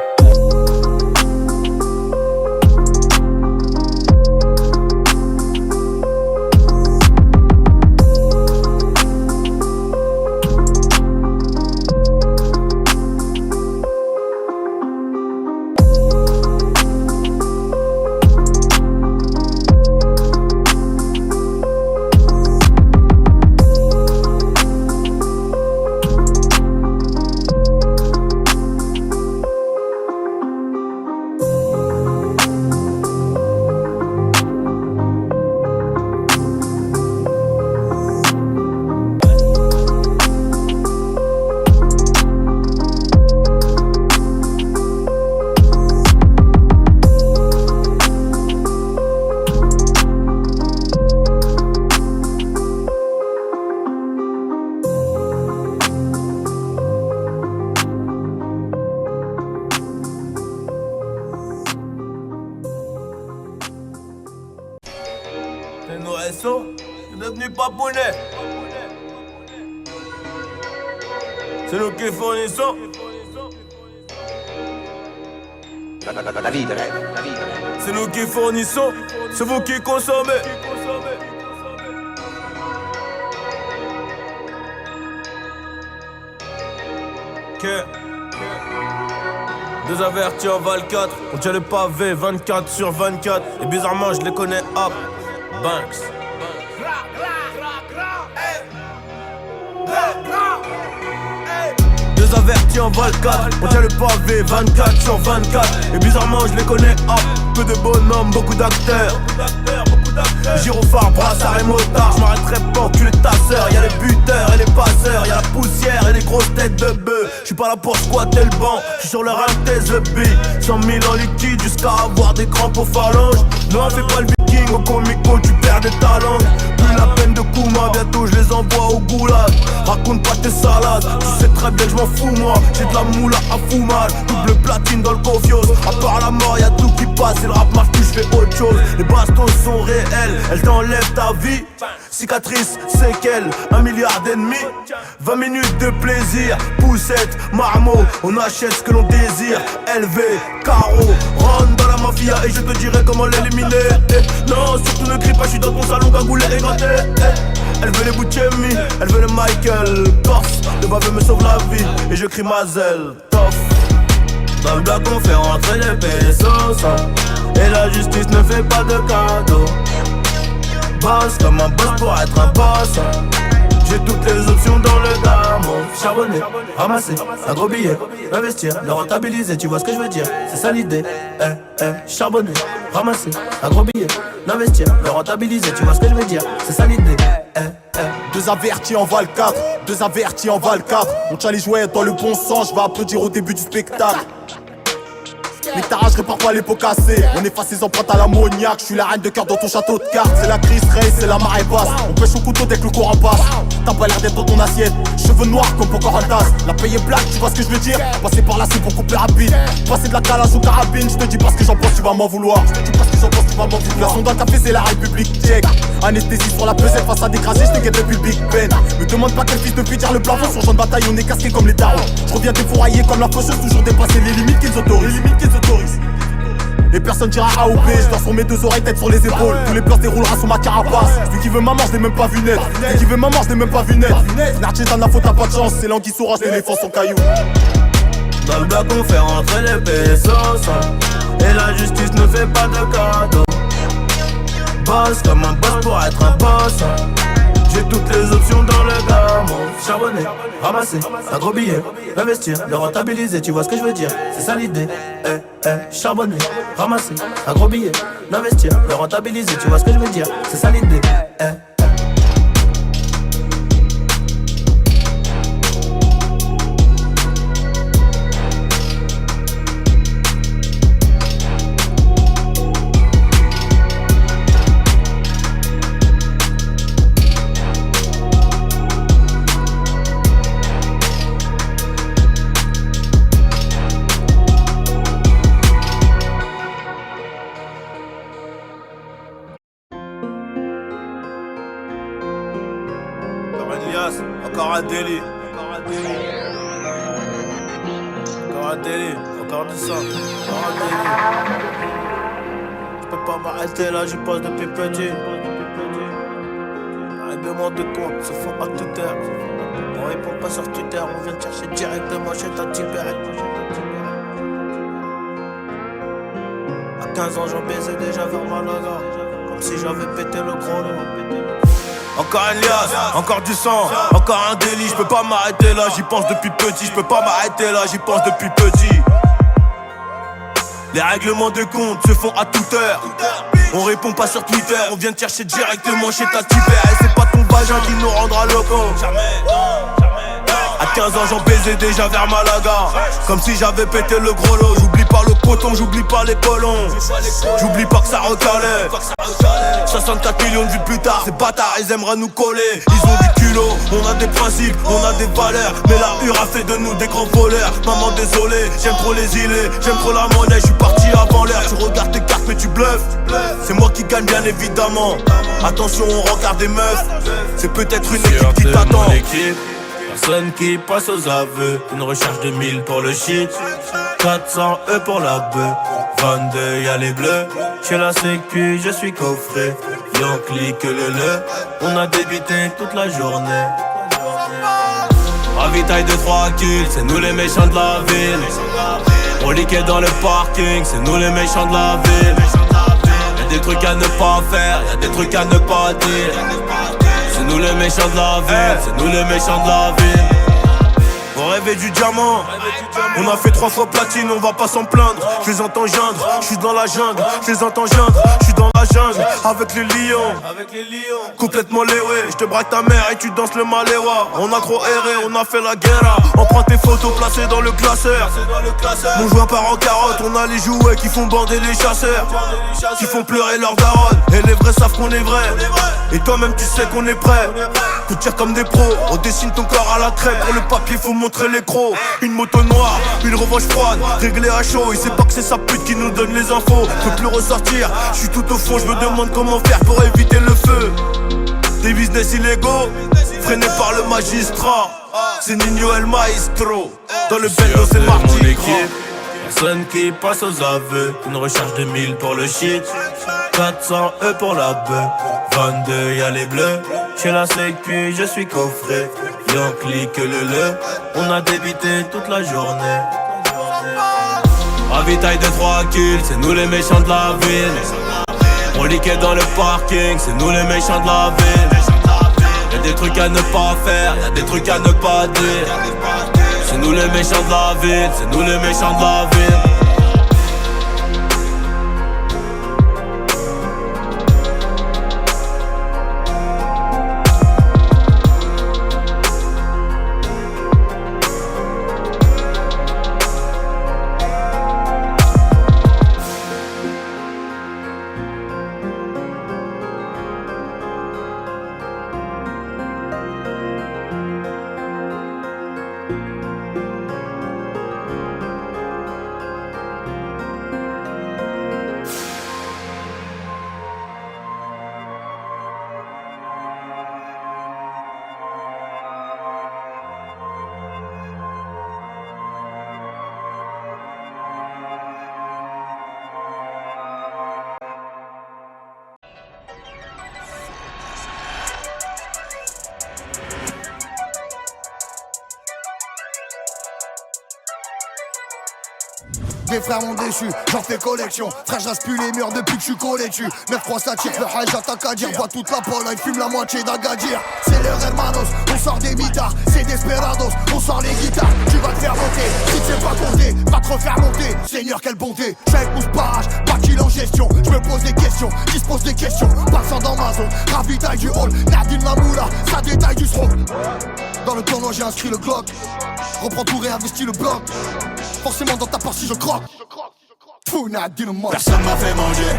C'est devenu papounet. C'est nous qui fournissons. La vie de rêve, la vie de rêve. C'est nous qui fournissons. C'est vous qui consommez. Que deux avertis en Val 4. On tient le pavé 24/24. Et bizarrement je les connais hop. Banks. Deux avertis en Val 4. On tient le pavé 24/24. Et bizarrement je les connais hop. Peu de bonhommes, beaucoup d'acteurs. Gyrophare, brassard et motard. J'm'arrêterai pas enculer ta sœur. Y'a les buteurs et les passeurs. Y'a la poussière et les grosses têtes de bœuf. J'suis pas là pour squatter le banc. J'suis sur le ring the beat. 100 000 en liquide jusqu'à avoir des crampes aux phalanges. Non fais pas le viking au comico, tu perds des talents. Plus la peine de Kouma, bientôt je les envoie au goulag. Raconte pas tes salades, tu sais très bien que je m'en fous moi. J'ai de la moula à fumage, double platine dans le cofios. À part la mort y'a tout qui passe, et le rap marche plus, je fais autre chose. Les bastos sont réels, elles t'enlèvent ta vie. Cicatrice, séquelles, 1 milliard d'ennemis. 20 minutes de plaisir, poussette, marmot. On achète ce que l'on désire. LV, carreau, rentre dans la mafia et je te dirai comment l'éliminer. Non, surtout ne crie pas, je suis dans ton salon cagoulé et gratté. Elle veut les Bouchemi, elle veut le Michael Toff, le baveux me sauve la vie et je crie Mazel Toff. Dans le bloc on fait rentrer les pesos. Et la justice ne fait pas de cadeaux. Boss comme un boss pour être un boss. J'ai toutes les options dans le damo. Charbonner, ramasser, un gros billet, investir, le rentabiliser, tu vois ce que je veux dire. C'est ça l'idée, charbonner, ramasser, un gros billet, l'investir, le rentabiliser, tu vois ce que je veux dire. C'est ça l'idée, Deux avertis en Val 4, deux avertis en Val 4. On tient les jouets dans le bon sens, je vais applaudir au début du spectacle. Les tarages réparent pas les pots cassés. On efface ses empreintes à l'ammoniaque. Je suis la reine de cœur dans ton château de cartes. C'est la crise race, c'est la marée basse. On pêche au couteau dès que le courant passe. T'as pas l'air d'être dans ton assiette. Cheveux noirs comme Pocahontas. La paye est black, tu vois ce que je veux dire. Passer par là c'est beaucoup plus rapide. Passer de la calage aux carabines. Je te dis pas ce que j'en pense, tu vas m'en vouloir. Je te dis pas ce que j'en pense, tu vas m'en vouloir. La sonde dans le café c'est la République tchèque. Anesthésie sur la pesette face à des crasés. Je te guette depuis le Big Ben. Me demande pas quel fils de pute tire le plafond. Sur champ de bataille on est casqué comme les darons. Je reviens défouraillé comme la faucheuse. Toujours dépasser les limites qu'ils autorisent. Et personne dira A ou B, je dors sur mes deux oreilles, tête sur les épaules. Tous les plans se déroulera sous ma carapace. Celui qui veut ma mort, je l'ai même pas vu net. Celui qui veut ma mort, je l'ai même pas vu net. Narchez dans la faute, t'as pas de chance. C'est l'anguille sourage, l'éléphant son caillou. Dans le bloc on fait rentrer les pesos. Et la justice ne fait pas de cadeaux. bosse comme un boss pour être un boss. J'ai toutes les options dans le gamme. Charbonner, ramasser, un gros billet, investir, le rentabiliser, tu vois ce que je veux dire. C'est ça l'idée. Charbonner, ramasser, un gros billet, l'investir, le rentabiliser, tu vois ce que je veux dire. C'est ça l'idée. Encore un délit. Encore un délit. Encore du sang. Encore un délit. Je peux pas m'arrêter là, j'y pense depuis petit. Règlement de compte se font à toute heure. On répond pas sur Twitter, on vient te chercher directement chez ta Tibet. À 15 ans j'en baisais déjà vers Malaga. Comme si j'avais pété le gros lot. Encore un liasse, encore du sang, encore un délit. Je peux pas m'arrêter là, j'y pense depuis petit. Je peux pas m'arrêter là, j'y pense depuis petit. Les règlements de compte se font à toute heure. On répond pas sur Twitter, on vient te chercher directement chez ta Tibet. Et c'est pas ton vagin qui nous rendra locaux. À 15 ans j'en baisais déjà vers Malaga. Comme si j'avais pété le gros lot. J'oublie pas le coton, j'oublie pas les colons. J'oublie pas que ça recalait. 64 millions de vues plus tard, ces bâtards ils aimeraient nous coller. Ils ont du culot, on a des principes, on a des valeurs. Mais la hure a fait de nous des grands voleurs. Maman désolé, j'aime trop les îlets, j'aime trop la monnaie, je suis parti avant l'heure. Tu regardes tes cartes mais tu bluffes. C'est moi qui gagne bien évidemment. Attention on regarde des meufs. C'est peut-être une équipe qui t'attend. Personne qui passe aux aveux. Une recherche de 1000 pour le shit, 400 E pour la bœuf. 22 y'a les bleus. Chez la sécu je suis coffré. Y'en clique le. On a débité toute la journée. Ravitaille de 3 kills, c'est nous les méchants de la ville. On liquait dans le parking, c'est nous les méchants de la ville. Y'a des trucs à ne pas faire, y'a des trucs à ne pas dire. C'est nous les méchants de la ville, c'est nous les méchants de la ville. On rêvait du diamant, on a fait 3 fois platine, on va pas s'en plaindre. Je les entends geindre, je suis dans la jungle. Je les entends geindre, je suis dans la jungle. Avec les lions, complètement léwé. Je te braque ta mère et tu danses le maléwa. On a trop erré, on a fait la guerre. On prend tes photos placées dans le classeur. Mon joint part en carotte, on a les jouets qui font bander les chasseurs, qui font pleurer leurs daronnes. Et les vrais savent qu'on est vrai. Et toi-même tu sais qu'on est prêt. Coup de tir comme des pros, on dessine ton corps à la crème. Pour le papier faut montrer les crocs. Une moto noire, une revanche froide, réglée à chaud. Il sait pas que c'est sa pute qui nous donne les infos. Peut plus ressortir, je suis tout au fond. Je me demande comment faire pour éviter le feu. Des business illégaux, freinés par le magistrat. C'est Nino El Maestro. Dans le bendo c'est Marty. Personne qui passe aux aveux. Une recherche de 1000 pour le shit, 400 E pour la bœuf. 22 y'a les bleus. Chez la sécu je suis coffré. Y'en clique le. On a débité toute la journée. Ravitaille de 3 kills, c'est nous les méchants de la ville. On liquait dans le parking, c'est nous les méchants de la ville. Y'a des trucs à ne pas faire, y'a des trucs à ne pas dire. C'est nous les méchants de la ville, c'est nous les méchants de la ville. Mes frères m'ont déçu, j'en fais collection. Frère, j'rase plus les murs depuis que je suis collé dessus. 9-3 ça tire, le high j'attaque à dire. Bois toute la Pologne, fume la moitié d'Agadir. C'est leur hermanos, on sort des mitards. C'est desperados, on sort les guitares. Tu vas te faire monter, si tu sais pas compter, va te refaire monter. Seigneur, quelle bonté, j'suis avec mon sparage, pas qu'il en gestion. J'me pose des questions, qui se pose des questions. Passant dans ma zone, ravitaille du hall. Nadine Mamoula, ça détaille du stroke. Dans le tournoi j'ai inscrit le Glock. Reprends tout, réinvestis le bloc. Forcément dans ta partie je croque. Fou Nadine moi. Personne m'a fait manger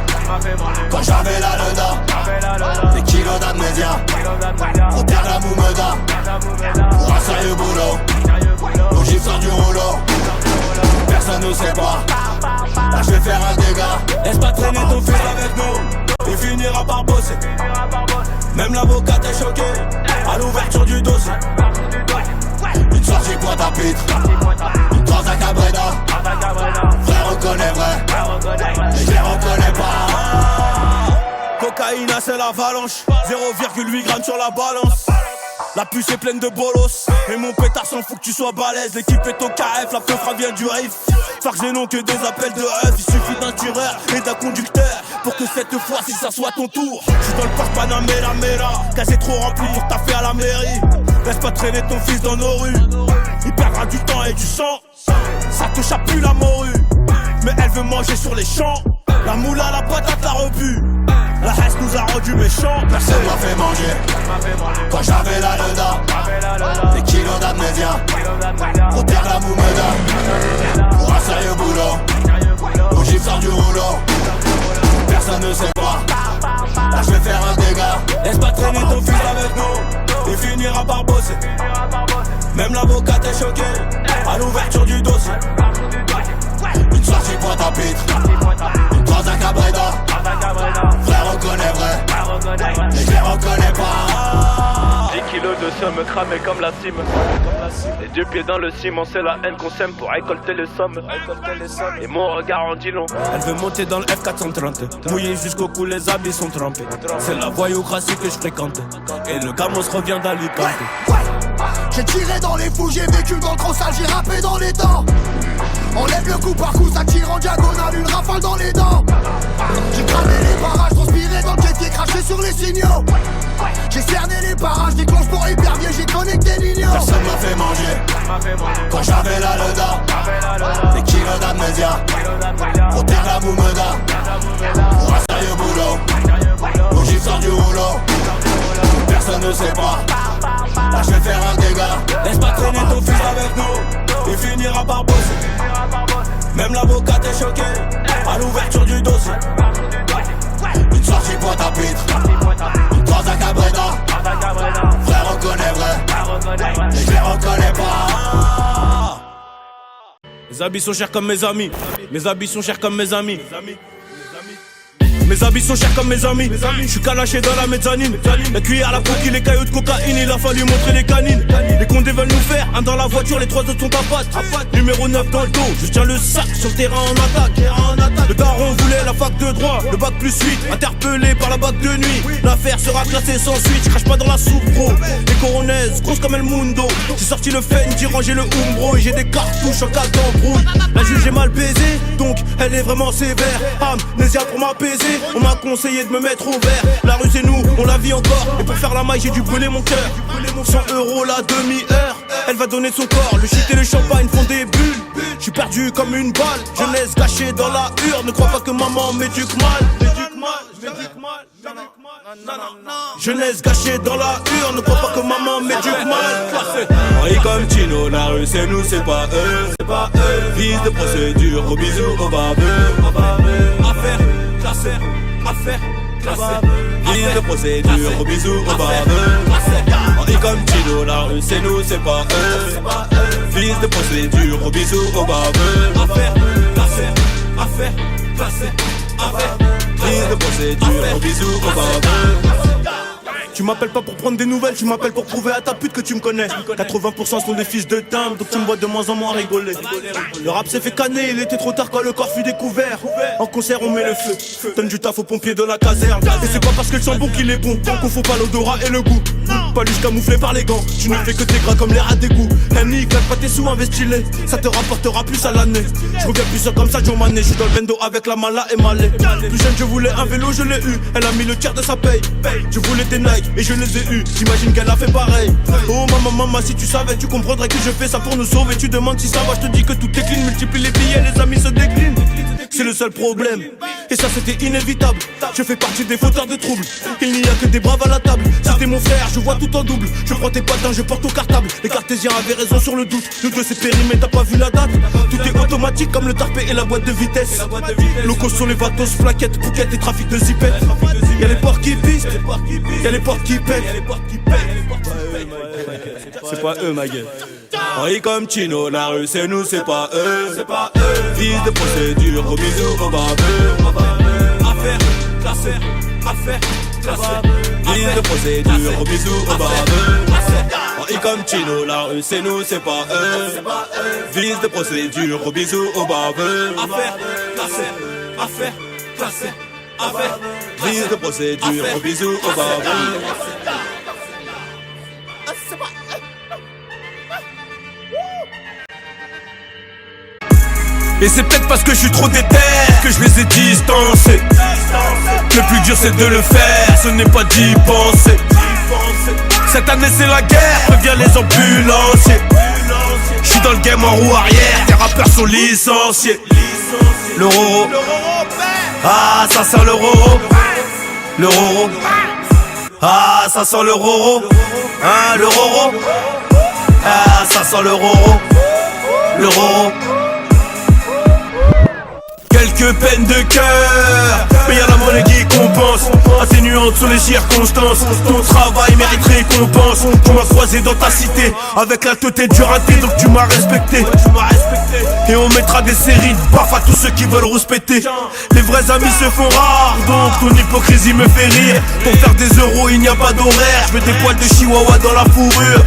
quand j'avais la leda. Des kilos d'amnésia pour perdre la moumeda. Pour un sérieux boulot, nos gifs sortent du rouleau. Personne ne sait pas, là je vais faire un dégât. Laisse pas traîner ton fils avec nous, il finira par bosser. Même l'avocat est choqué à l'ouverture du dossier. Une sortie boîte à pitre, une transe à Cabreda. Frère reconnaît vrai, mais je les reconnais pas. Cocaïne, c'est l'avalanche, 0,8 grammes sur la balance. La puce est pleine de bolos, et mon pétard s'en fout que tu sois balèze. L'équipe est au KF, la peufra vient du riff. Farc j'ai non que des appels de rêve. Il suffit d'un tireur et d'un conducteur pour que cette fois-ci ça soit ton tour. J'suis dans le parc Panamera Mera, casé trop rempli pour taffer à la mairie. Laisse pas traîner ton fils dans nos rues, il perdra du temps et du sang. Ça te chape plus la morue, mais elle veut manger sur les champs. La moula, la patate, la rebut. La haine nous a rendu méchants. Personne m'a fait manger quand j'avais la leda. Des kilos d'amnésia pour perdre la moumeda. Pour un sérieux boulot, nos gifs sortent du rouleau. Personne ne sait pas, là je vais faire un dégât. Laisse pas traîner ton fils avec nous, il finira par bosser. Même l'avocat est choqué à l'ouverture du dossier. Une sortie boîte à pitre, une transe à Cabreda. Frère reconnaît vrai, mais je les reconnais pas. 10 kilos de somme cramés comme la cime. Les deux pieds dans le ciment, c'est la haine qu'on sème pour récolter les sommes. Et mon regard en dit long. Elle veut monter dans le F430, mouillé jusqu'au cou, les habits sont trempés. C'est la voyoucratie que je fréquente, et le gamos revient d'Alicante. J'ai tiré dans les fous, j'ai vécu dans le gros sale, j'ai rappé dans les dents. On lève le coup par coup, ça tire en diagonale, une rafale dans les dents. J'ai cramé les barrages, transpiré dans le jet, craché sur les signaux. J'ai cerné les parages, déclenche pour hypervier, j'ai connecté l'igno. Personne m'a fait manger quand j'avais la leda. Des kilos d'amnésia pour perdre la moumeda. Pour un sérieux boulot, nos gifs sortent du rouleau. Personne ne sait pas, là je vais faire un dégât. Laisse pas traîner ton fils avec nous, il finira par bosser. Même l'avocat est choqué à l'ouverture du dossier. Une sortie boîte à pitre, une transe à Cabreda. Frère reconnaît vrai, mais je les reconnais pas. Mes habits sont chers comme mes amis, mes habits sont chers comme mes amis. Mes habits sont chers comme mes amis. Je suis calaché dans la mezzanine. La cuillère, la coquille, les cailloux de cocaïne. Il a fallu montrer les canines. Les condés veulent nous faire un dans la voiture, les trois autres sont à patte. Numéro 9 dans le dos, je tiens le sac sur le terrain en attaque. Le daron voulait la fac de droit, le bac plus 8. Interpellé par la bac de nuit, l'affaire sera classée sans suite. Je crache pas dans la soupe bro. Les coronaises, grosses comme El Mundo. J'ai sorti le fen, j'ai rangé le umbro. Et j'ai des cartouches en cas d'embrouille. La juge est mal baisée, donc elle est vraiment sévère. Amnésia pour m'apaiser. On m'a conseillé de me mettre au vert. La rue c'est nous, on la vit encore. Et pour faire la maille j'ai dû brûler mon cœur. 100 € la demi-heure. Elle va donner son corps, le shit et le champagne font des bulles. Je suis perdu comme une balle, jeunesse gâchée dans la urne. Ne crois pas que maman m'éduque mal. Jeunesse gâchée dans la urne. Ne crois pas que maman m'éduque mal. Henri comme Tino, la rue c'est nous, c'est pas eux. Fils de procédure, gros bisous au baveux. Affaire, classée, affaire, classée. Fils de procédure, gros bisous au baveux. Henri comme Tino, la rue c'est nous, c'est pas eux. Fils de procédure, gros bisous au baveux. Affaire, classée, affaire, classée, affaire. Fils de procédure, gros bisous au baveux. Tu m'appelles pas pour prendre des nouvelles, tu m'appelles pour prouver à ta pute que tu me connais. 80% sont des fils de timbre, donc tu me vois de moins en moins rigoler. Le rap s'est fait canner, il était trop tard quand le corps fut découvert. En concert on met le feu, donne du taf aux pompiers de la caserne. Et c'est pas parce que le sambon qu'il est bon. Confond pas l'odorat et le goût. Pas juste camouflé par les gants. Tu ne fais que tes gras comme les rats d'égout. Henny, claque pas tes sous, investis-les. Ça te rapportera plus à l'année. Je reviens plus seul comme ça, Joe Mané. Je suis dans le bendo avec la mala et Malé. Plus jeune, je voulais un vélo, je l'ai eu. Elle a mis le tiers de sa paye. Je voulais des Nike et je les ai eu. J'imagine qu'elle a fait pareil. Oh maman, si tu savais, tu comprendrais que je fais ça pour nous sauver. Tu demandes si ça va, je te dis que tout est clean. Multiplie les billets, les amis se déclinent. C'est le seul problème. Et ça c'était inévitable. Je fais partie des fauteurs de troubles. Il n'y a que des braves à la table. Si t'es mon frère, je vois tout en double. Je prends tes patins, je porte au cartable. Les cartésiens avaient raison sur le doute. Nous deux c'est périmé, t'as pas vu la date. Tout est automatique comme le tarpé et la boîte de vitesse. Locaux sur les vatos, plaquettes, bouquettes et trafic de zipette. Y'a les portes qui pissent, y'a les portes qui pètent. C'est pas eux ma gueule. Henri comme Chino, la rue c'est nous, c'est pas eux. Fils de procédure, au bisou, au barbeux. Affaire classée, affaire classée. Fils de procédure, au bisou, au barbeux. Henri comme Chino, la rue c'est nous, c'est pas eux. Fils de procédure, au bisou, au barbeux. Affaire classée, affaire classée. Affaire fils de procédure, au bisou, au barbeux. Et c'est peut-être parce que je suis trop déter que je les ai distancés. Le plus dur c'est de le faire, ce n'est pas d'y penser. Cette année c'est la guerre, préviens les ambulanciers. Je suis dans le game en roue arrière, tes rappeurs sont licenciés. Le roro, ah ça sent le roro. Le roro, ah ça sent le roro. Hein le roro, ah ça sent le roro. Le roro. Quelques peines de cœur, mais y'a la monnaie qui compense. Atténuante sur les circonstances. Ton travail mérite récompense. Tu m'as croisé dans ta cité avec la tête du raté, donc tu m'as respecté. Et on mettra des séries de baffes à tous ceux qui veulent rouspéter. Les vrais amis se font rares, donc ton hypocrisie me fait rire. Pour faire des euros il n'y a pas d'horaire. Je mets des poils de chihuahua dans la fourrure.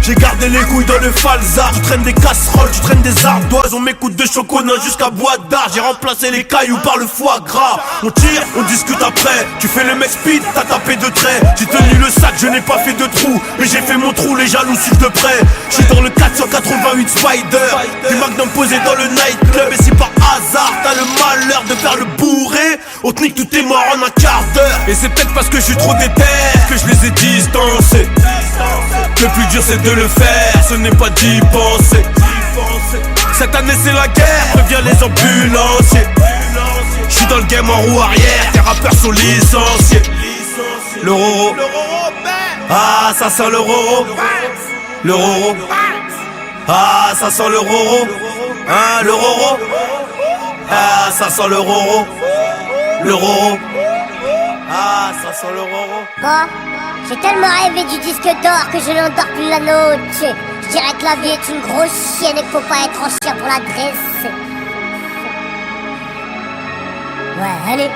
J'ai gardé les couilles dans le falzar. Tu traînes des casseroles, tu traînes des ardoises. On m'écoute de chocolat jusqu'à bois d'art. J'ai remplacé les cailloux par le foie gras. On tire, on discute après. Tu fais le mec speed, t'as tapé de traits. J'ai tenu le sac, je n'ai pas fait de trou. Mais j'ai fait mon trou, les jaloux suivent de près. J'suis dans le 488 Spider. Du Magnum posé dans le nightclub. Et si par hasard t'as le malheur de faire le bourré, on te nique, tout est mort en un quart d'heure. Et c'est peut-être parce que je suis trop déter que je les ai distancés. Le plus dur c'est de le faire, ce n'est pas d'y penser. Cette année c'est la guerre, préviens les ambulanciers. J'suis dans le game en roue arrière, tes rappeurs sont licenciés. Le roro, ah ça sent le roro. Le roro, ah ça sent le roro. Hein le roro, ah ça sent le roro. Le roro, ah ça sent le roro. Bon, j'ai tellement rêvé du disque d'or que je n'endors plus la noche. Je dirais que la vie est une grosse chienne et qu'il faut pas être en chien pour la dresser. Ouais, allez.